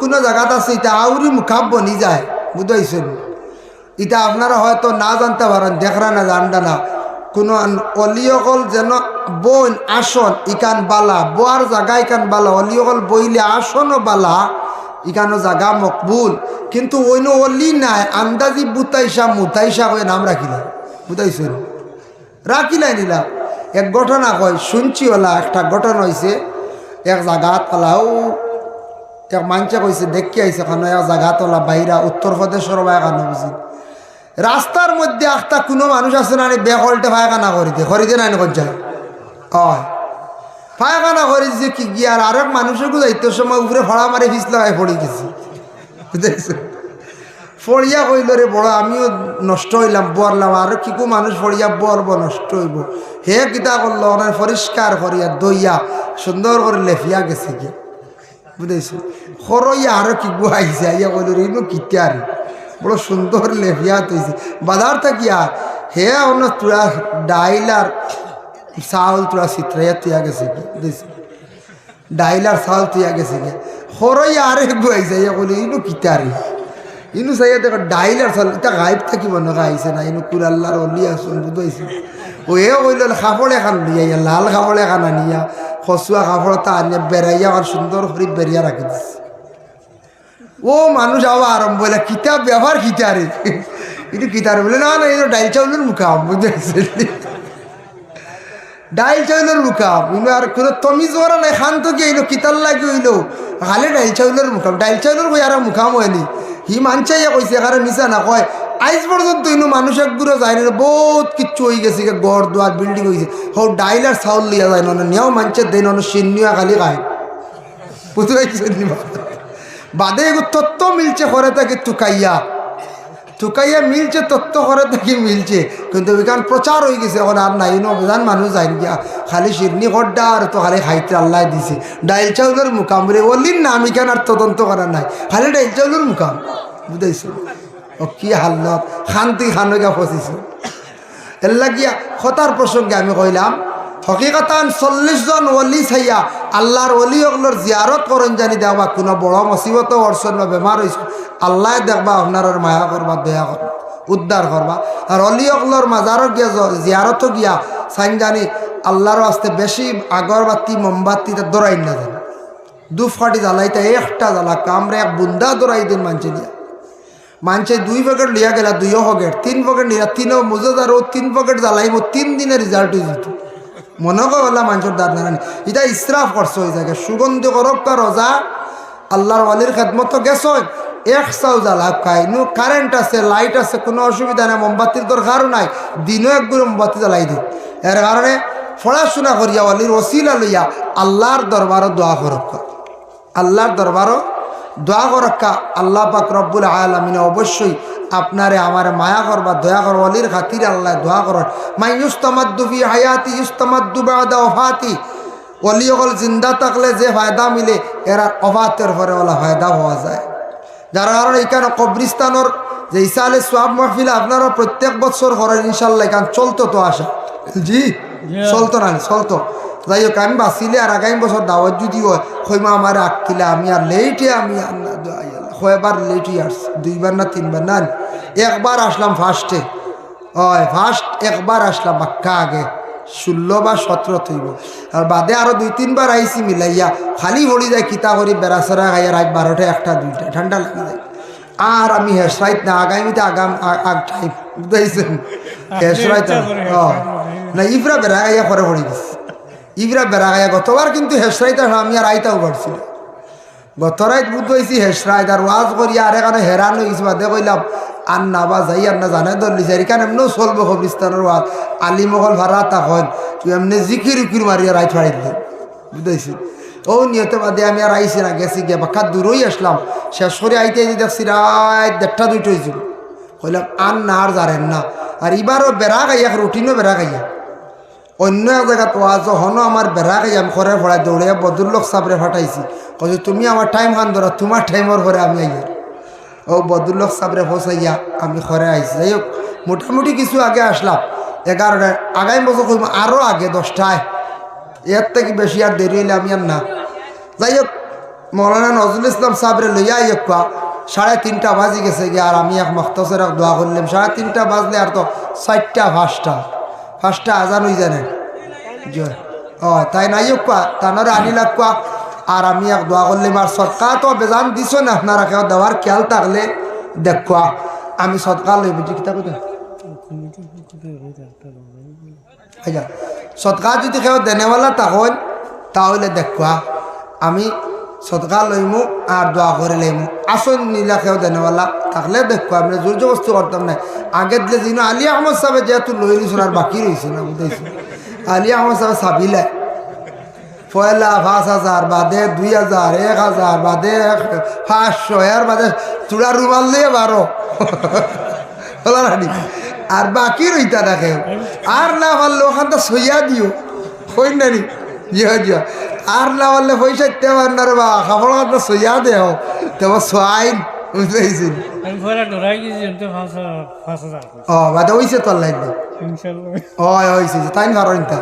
কোনো জায়গাত আছে এটা আউরি মুখাব বনি যায়, বুঝাইছেন? এটা আপনারা হয়তো না জানতে পারেন, দেখরা না জানডা না। কোনো অলিয়কল যেন বইন আসন ইকান বালা, বোয়ার জায়গা ইকান বালা, অলিয়কল বইলে আসনও বালা, ইকানো জায়গা মকবুল। কিন্তু অন্য অলি নাই, আন্দাজি বুতাইসা মুতাইসা হয়ে নাম রাখিলাম, বুঝাইছেন? রাখিলাই নিলাম। এক ঘটনা কয় শুনছি, ওলা একটা ঘটনা হয়েছে এক জায়গাত ওলাও এক মানুষে কইছে দেখি আইছে কেন এক জায়গাত ওলা বাইরা উত্তরপ্রদেশের বা এখানে বুঝি রাস্তার মধ্যে একটা কোনো মানুষ আছে না বেহলটে পায়খানা করিতে নাই যায় হয় পায়খানা করি যে কি গিয়ে আর আরেক মানুষের যাইতে সময় উপরে ফড়া মারি ফিস লাগাই পড়ে গেছি, বুঝেছে? ফড়িয়া কইল রে বড় আমিও নষ্ট হইলাম, বরলাম আরো কি মানুষ ফড়িয়া বরব নষ্ট হইব। হে কিতা করলো ওনার পরিষ্কার করিয়া দইয়া সুন্দর করে লেফিয়া গেছে গিয়া, বুঝেছ? সরইয়া আরো কি আইছে আইয়া কইল রে ইনো কিতা রে বড় সুন্দর লেফিয়া তৈছে বাজার থাকিয়া। হে অন্য তোরা ডাইল আর চাউল তোরা চিত্রাইয়া তুইয়া গেছে কি, বুঝেছ? ডাইল আর চাউল তুইয়া গেছে গিয়া, সরইয়া আরো একটু আইছে আইয়া কইল ইনো কিতা রে। ইনু চাইয়া দেখো ডাইল আর চাউল এটা গাইব থাকিব নকা আইছে না, ইনু কুরাল্লার অলি আসুন, বুঝাইছে? ও এ কইল কাপড় এখান লিয়া লাল কাপড় এখান আনিয়া খসুয়া কাপড় তা আনিয়া বেড়াইয়া আর সুন্দর করে বেরিয়া রাখি দিচ্ছে। ও মানুষ আবার আরম্ভ হইলা কিতা ব্যবহার কিতা রে, কিন্তু কিতার বলে না না এটা ডাইল চাউলের মুখাম, বুঝতে ডাইল চাউলের মুখাম। ইনু আর কোনো তমিজ ওরা নাই, খান তো গিয়ে কিতার লাগে হইল খালে ডাইল চাউলের মুখাম। ডাইল চাউলের কই আর মুখাম হয়নি, হি মানচাইয়া কইছে কারণ মিশা না কয়। আইজ পর্যন্ত ইনু মানুষ একগুলো যায় না, বহুত কিচ্ছু হয়ে গেছে, গড় দুয়ার বিল্ডিং হয়েছে, হো ডাইল আর চাউল লিয়া যায় না, নিয়াও মানছে দেন সিন্নিয়া খালি খায়, বুঝতে পারছেন? বাদে তত্ত্ব মিলছে করে তাকে টুকাইয়া মিলছে, তত্ত্ব করে তাকে মিলছে, কিন্তু এখান প্রচার হয়ে গেছে এখন আর নাই। অভিযান মানুষ যায় গিয়া খালি সিরনি খড্ডা আর তো খালি খাইতে আল্লাহ দিছে ডাইল চাউলের মুকাম বলে বললিন না, আমি কেন আর তদন্ত করা নাই, খালি ডাইল চাউলের মুকাম, বুঝাইছ? ও কি হাল্লত শান্তি খানগা ফসিস। এর লাগিয়া কথার প্রসঙ্গে আমি কইলাম হকিকতান 40 জন ওলি ছাইয়া আল্লাহর ওলি ওগুলোর জিয়ারত করেন জানি দেওয়া কোনো বড় মুসিবত অর্চন বা বেমার হয়েছে আল্লাহ দেখবা আপনার মায়া করবা, দয়া করবা, উদ্ধার করবা। আর অলি ওগুলোর মাজারও গিয়া জিয়ারতও গিয়া সাইন জানি আল্লাহর আসতে বেশি আগরবাতি মোমবাতিটা দৌড়াই না জানি দুফ কাটি জ্বালাইতে একটা জ্বালা কামরে এক বুন্দা দৌড়াই দিন মানছে দিয়া মানছে 2 প্যাকেট লিয়া গেলা 2 প্যাকেট 3 প্যাকেট নিয়া 3 মজাদার ও 3 প্যাকেট জ্বালাইব 3 দিনের রেজাল্ট হয়ে যেত মনে করলা মানুষের দাঁড় নারানি এটা ইসরাফ করছে ওই জায়গায় সুগন্ধি করক্কা রোজা আল্লাহর ওয়ালির খেদমত গেছ এক চাও জ্বালা খাই নু কারেন্ট আছে লাইট আছে কোনো অসুবিধা নেই মোমবাতির দরকারও নাই দিনও একগুলো মোমবাতি জ্বালাই দিই এর কারণে পড়াশোনা করিয়া ওয়ালির ওসিলা লইয়া আল্লাহর দরবারও দোয়া করক্কা আল্লাহর দরবারও দোয়া করক্কা আল্লাহ পাক রব্বুল আলামিন অবশ্যই আপনারে আমার মায়া করবা দয়া কর ওয়ালির খাতির আল্লাহ দোয়া করেন মাই ইউস্তামাদ্দু ফি হায়াতি ইউস্তামাদ্দু বাদা ওয়াফাতি ওলি ওগল জিন্দা থাকলে যে ফায়দা মিলে এরা ওফাতের পরে ওলা ফায়দা হওয়া যায় যার কারণে এখানে কবরিস্তানোর যে ইসালে সোয়াব মাহফিল আপনারা প্রত্যেক বছর করেন ইনশাল্লাহ এখানে চলতো তো আসা জি চলতো না চলতো যাই হোক আমি বাঁচিলে আর আগামী বছর দাওয়াত যদি হয় হইমা আমার আঁকিলে আমি আর লেটে আমি কয়বার লেটই আসছি 2 বার না 3 বার না একবার আসলাম ফার্স্টে হয় ফার্স্ট একবার আসলাম বাক্কা আগে 16 বা 17 থইব আর বাদে আরো 2-3 বার আইসি মিলাইয়া খালি হলি যায় কিতা করি বেড়াচরা খাইয়া রাত 12টা 1টা 2টা ঠান্ডা লাগি যায় আর আমি হেসরাইত না আগামীতে আগ টাইম বুঝাইছেন হেসরাইত না ইফরা বেড়া গাইয়া পরে পড়ে গেছে ইফরা বেড়া গাইয়া গতবার কিন্তু হেসরাইত আমি আর আইতাও পারছিল গত রাত বুধ হয়েছি হেসরাইত আর ওয়াজ করিয়া আর এখানে হেরান হয়ে গেছি বাদে কইলাম আর না বা যাই আর না জানে দলিছে এখানে এমনিও চলবো কবরিস্তানের ওয়াজ আলিমহল ভাড়া তখন তুই এমনি জিকির উকির মারিয়া রাইত ফাড়াই দিলে বুঝতেছি ও নিয়তে বাদে আমি আর আইসি না গেছি গিয়ে বাক্কা দূরই আসলাম শেষ করে আইতে দেখছি রাত 1টা 2টা হয়েছিল কইলাম আর না আর জানেন না আর এবারও বেড়া গাইয়া রুটিনও বেড়া গাইয়া অন্য এক জায়গা ওয়াজ হনো আমার বেড়া গাইয়া আমি ঘরে ভরাই দৌড়ে বদুল্লোক সাবরে ফাটাইছি কইছি তুমি আমার টাইম খান ধরো তোমার টাইমের ঘরে আমি আইয়ার ও বদুল্লোক সাবরে ফসাইয়া আমি ঘরে আইছি যাই হোক মোটামুটি কিছু আগে আসলাম 11টায় আগামী বছর কইব আরও আগে 10টায় এর থেকে বেশি আর দেরি হইলে আমি আর না যাই হোক মৌলানা নজরুল ইসলাম সাহেবরে লইয়া ইয়া 3:30 বাজি গেছে গিয়ে, আর আমি এক মখতসর এক দোয়া করলাম। 3:30 বাজলে আর তো 4টা 5টা আজান হয়ে যায় না। তাই নাই তানারে আনি লাগবা, আর আমি এক দোয়া করলাম। আর সদকা তো বেজান দিছ না, আপনারা কেউ দেওয়ার খেয়াল থাকলে দেখবা আমি সদকা লই বুঝি কিতা কথা। আচ্ছা, সদকা যদি কেউ দেনেওয়ালা তখন তাহলে দেখবা আমি সদকা লইমু আর দোয়া করে লইমু। আসন নীলা কেউ দেনেওয়ালা থাকলে দেখবা, আমি জোর জবস্তি করতাম না। আগে দিলে যিনি আলী আহমদ সাহেব যেহেতু লই নিয়েছিল আর বাকি রয়েছে না, বুঝতেছি আলী আহমদ সাহেব চাবিলে পয়লা 5,000 বাদে 2,000 1,000 বাদে 500 এর বাদে চূড়া রুমাল দিয়ে 12 বলা রানি, আর বাকি রইতা দেখে। আর না পারলে ওখান তো সইয়া দিও হই নানি জিয়া আর না পারলে পয়সা দিতে পার না রে বা খাবার তো সইয়া দেও তেমন সোয়াইন বুঝতেছি। বাদে হয়েছে তোর লাইন হয়েছে তাই ভালো নিতা।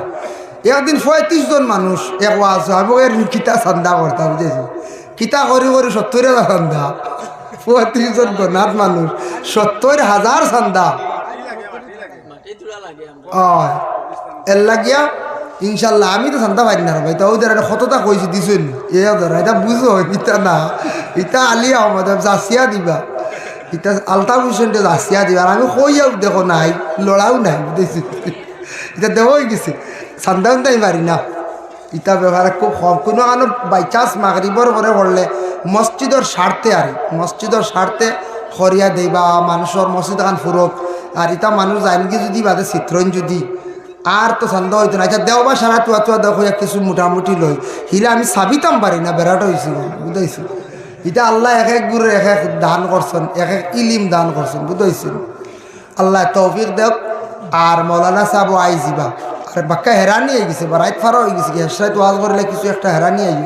একদিন 35 জন মানুষ এক ওয়াজ এর কিতা চান্দা করতাম, বুঝেছি কিতা করি 70,000 চান্দা। 35 জন গনাত মানুষ 70,000 চান্দা। এর লাগিয়া ইনশাল্লাহ আমি তো চান্দা পাই না ভাই, তা ওদের একটা কতটা কইছি দিছেন এ ধরা এটা বুঝো ইটা না, ইটা আলী আহমদ জাসিয়া দিবা, ইটা আলতা হুসেনটা জাসিয়া দিবা। আর আমি কইয়াও দেখো নাই লড়াও নাই, বুঝেছি এটা দেওয়া হয়ে গেছে চান্দাও তাই পারি না। ইটা ব্যবহার খুব কম, কোনো কারণ বাই চান্স মাগরিবর পরে পড়লে মসজিদর স্বার্থে আর মসজিদর স্বার্থে খরিয়া দেই বা মানুষের মসজিদ খান ফুরক। আর ইটা মানুষ আইনকি যদি বাদে চিত্রণ যদি আর তো চান্দা হইতো না। আচ্ছা দেওবা সারা চুয়া দেখো কিছু মোটামুটি লই হিলে আমি চাবিতাম পারি না, বেড়াটা হয়েছি বুঝাইছি। এটা আল্লাহ এক এক গুরুর এক এক দান করছেন, এক এক ইলিম দান করছেন, বুঝাইছেন। আল্লাহ তৌফিক দেখ। আর মৌলানা সাহেব আইজিবা আর বাক্কা হেরানি হয়ে গেছে বা রাইত ফারা হয়ে গেছে, হেসাইত ওয়াজ করলে কিছু একটা হেরানি আই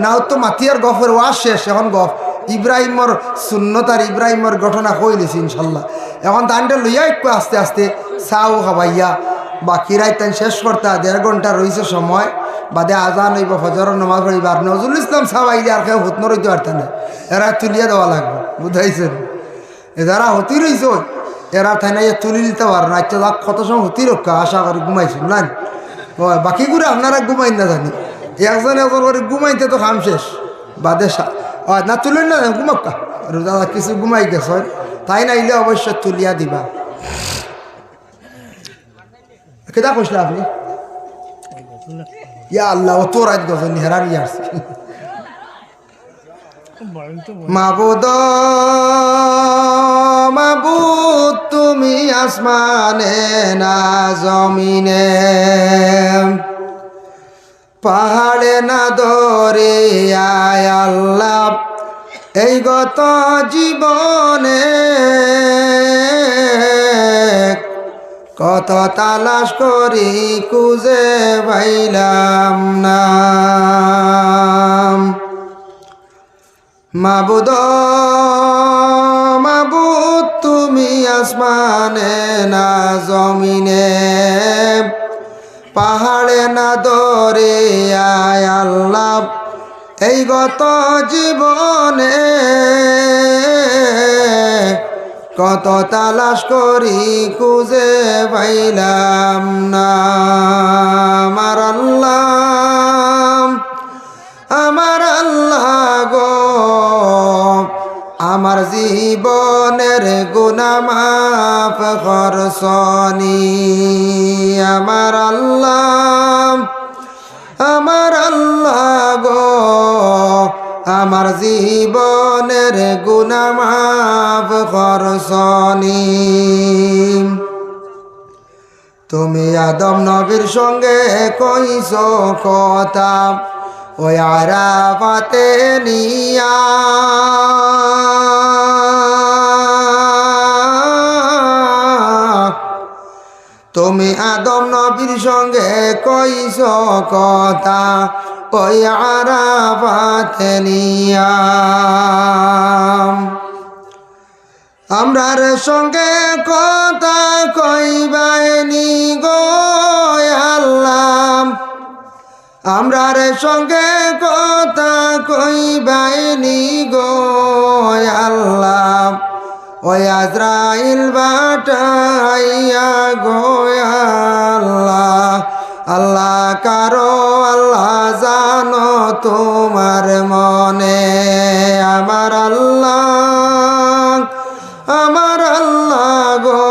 নাও তো মাতিয়ার গফের ওয়াজ শেষ। এখন গফ ইব্রাহিমর সুন্নত আর ইব্রাহিমর ঘটনা কইলেছি ইনশাল্লাহ। এখন তানটা লইয়া একটু আস্তে আস্তে চাও খাবাইয়া বাকি রাইত তাই শেষ করতে 1.5 ঘন্টা রয়েছে সময়, বাদে আজান হইব ফজর নামাজ পড়িব। আর নজরুল ইসলাম সাহেব আইলে আর কেউ হুতন রইতে পারত না, এরা তুলিয়া দেওয়া লাগবে, বুঝাইছেন। যারা হতি রইছ এরা তাই না তুলি দিতে পারো না। আচ্ছা যাক কত সময় হতি রক্ষা আশা করি ঘুমাইছেন না, বাকি করে আপনারা ঘুমাই না জানি একজন করে ঘুমাইতে তো খাম শেষ বাদে না তুলেন না ঘুমাক্কা রোজা কিছু ঘুমাই গেছ তাই না ইলে অবশ্য তুলিয়া দিবা। কেটা কইসলা আপনি? ইয়া আল্লাহ অত রাত গজনি হেরানি আসছে। মাবুদ মাবুদ তুমি আসমানে না জমিনে, পাহাড়ে না দরিয়ায় আল্লাহ এই গত জীবনে কত তালাশ করি খুঁজে পাইলাম না। মাবুদ মাবুদ তুমি আসমানে না জমিনে, পাহাড়ে না দরিয়ায় আল্লাহ এই গত জীবনে কত তালাশ করি খুঁজে পাইলাম না। আমার আল্লাহ আমার আল্লাহ গো আমার জীবনের গুনাহ মাফ করছনি। আমার আল্লাহ আমার আল্লাহ গো আমার জীবনের গুনাহ মাফ করছনি। তুমি আদম নবীর সঙ্গে কইছ কথা ওই আরাফাতে নিয়া, তুমি আদম নবীর সঙ্গে কইছ কথা ওই আরাফাতে নিয়া। আমরার সঙ্গে কথা কইবাইনি গো আল্লাহ, আমরার সঙ্গে কথা কইবাইনি গো আল্লাহ, ওই আজরাইল বাটাইয়া গো আল্লাহ। আল্লাহ কারো আল্লাহ জানো তোমার মনে, আমার আল্লাহ, আমার আল্লাহ গো,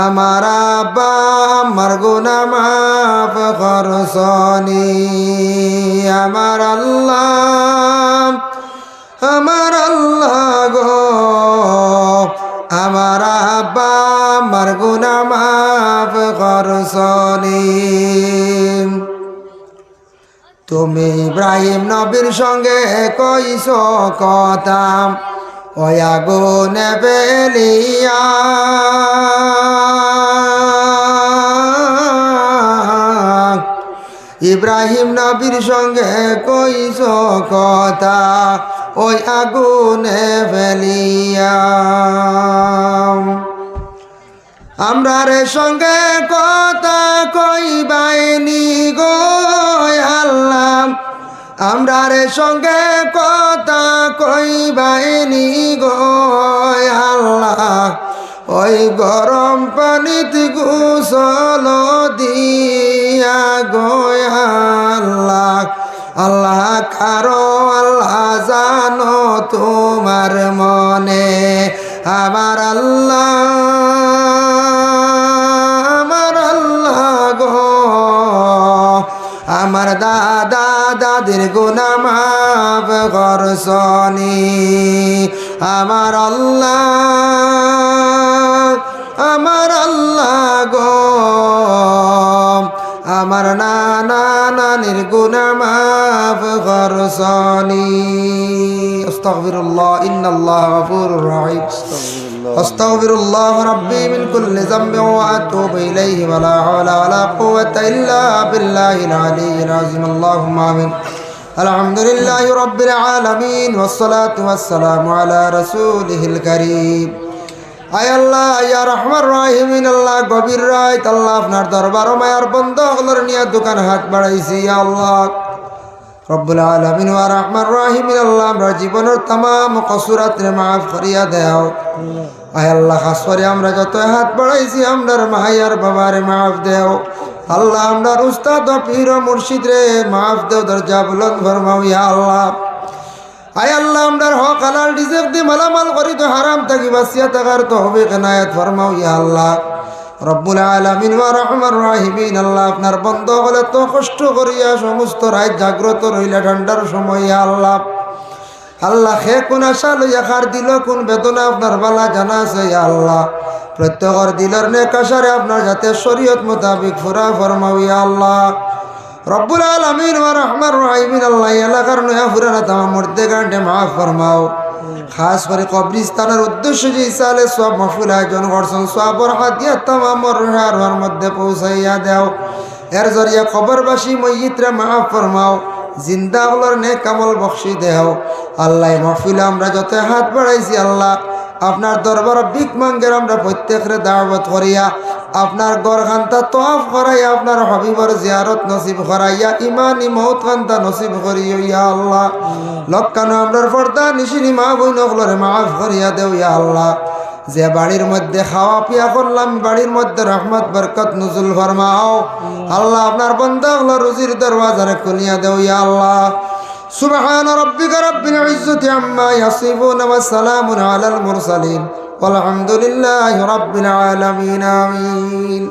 আমার আব্বা আমার গুনাহ মাফ করছনি, আমার আল্লাহ, আমার আল্লাহ গো, আমার আব্বা আমার গুনাহ মাফ করছনি। তুমি ইব্রাহিম নবীর সঙ্গে কইছো কথা, ওই আগুনে ফেলিয়া, ইব্রাহিম নবীর সঙ্গে কইছো কথা, ওই আগুনে ফেলিয়া। আমরার সঙ্গে কথা কইবাইনি গো আল্লাহ, আমরার সঙ্গে কথা কইবাইনি গো আল্লাহ, ওই গরম পানিতে গোসল দিয়া গো আল্লাহ। আল্লাহ কারো আল্লাহ জানো তোমার মনে, আমার আল্লাহ, আমার আল্লাহ গো, আমার দাদা দাদির গুনাহ মাফ করছনি, আমার আল্লাহ, আমার আল্লাহ গো, আমার নানা নানির গুনাহ মাফ করছনি। আস্তাগফিরুল্লাহ, ইন্নাল্লাহ গফুরুর রহিম। আস্তাগফিরুল্লাহ রাব্বি মিন কুল্লি যামবিন ওয়া আতুবু ইলাইহি ওয়া লা হাওলা ওয়া লা কুওয়াতা ইল্লা বিল্লাহিল আলিয়্যিল আযীম। আল্লাহুম্মা আমিন। আলহামদুলিল্লাহি রাব্বিল আলামিন ওয়াস সালাতু ওয়াস সালামু আলা রাসূলিহিল কারীম। আয় আল্লাহ, ইয়া রহমান রাহিমিন, আল্লাহ গভীর রাত আল্লাহ আপনার দরবার মায়ার বন্ধ হলর নিয়ে দোকান হাত বাড়াইছি। ইয়া আল্লাহ রব্বুল আলামিন ওয়া রহমান রাহিমিন, আল্লাহ আমরা জীবনের तमाम কসুরাতরে মাফ করিয়া দাও। আয় আল্লাহ খাস করে আমরা যত হাত বাড়াইছি আমরার মায়ার বাবারে মাফ দেও। আল্লাহ আমরার উস্তাদ পীর মুর্শিদ রে মাফ দেও, দরজা বুলন্দ ফরমাও। ইয়া আল্লাহ, আয় আল্লাহ আমরার হক হালাল রিজিক দি মালামাল করি তো হারাম থাকি বাঁচিয়া থাকার তৌফিক এনায়েত ফরমাও। ইয়া আল্লাহ রব্বুল আলামিন ওয়া রহমান রাহিমিন, আল্লাহ আপনার বন্ধ হলে তো কষ্ট করিয়া সমস্ত রাত জাগ্রত রইলা ঠান্ডার সময়। ইয়া আল্লাহ, আল্লাহ খে কোন আশা লইয়া খার দিল কোন বেদনা আপনার বালা জানা আছে। ইয়া আল্লাহ প্রত্যেকর দিলের নেক আশারে আপনার যাতে শরীয়ত মোতাবিক ফুরা ফরমাও। ইয়া আল্লাহ রব্বুল আলামিন ওয়া রহমান রাহিমিন, আল্লাহ এলাকার নয়া ফুরানা তামাম মর্দে গান্ডে মাফ ফরমাও। খাস করে কবরিস্তানের উদ্দেশ্যে যে ইসালে সব মাহফিল আয়োজন করছেন, সবর হাতিয়া তামাম রোহার মধ্যে পৌঁছাইয়া দেও। এর জরিয়া কবরবাসী মইয়িতরা মাফ ফরমাও, জিন্দা হলর নেক আমল বখশি দেও। আল্লাহ মাহফিলে আমরা যত হাত বাড়াইছি আল্লাহ আপনার দরবার ভিক মাঙ্গের আমরা প্রত্যেকরে দাওয়াত করিয়া আপনার গড় খান্তা তওয়াফ করাইয়া আপনার হাবিবর জিয়ারত নসিব করাইয়া ইমানি মউত খান্তা নসিব করিও। ইয়া আল্লাহ লক্কানো আমরার পর্দা নিশিনি মা বইন হলরে মাফ করিয়া দেও। ইয়া আল্লাহ যে বাড়ির মধ্যে খাওয়া পিয়া করলাম বাড়ির মধ্যে রহমত বরকত নুজুল ফরমাও। আল্লাহ আপনার বান্দা হলো রুজির দরওয়াজারে খুলিয়া দেও। ইয়া আল্লাহ সুবহান রাব্বিকা রাব্বিল ইজ্জাতি আম্মা ইয়াসিফুন ওয়া সালামুন আলাল মুরসালিন ওয়ালহামদুলিল্লাহি রাব্বিল আলামিন। আমিন।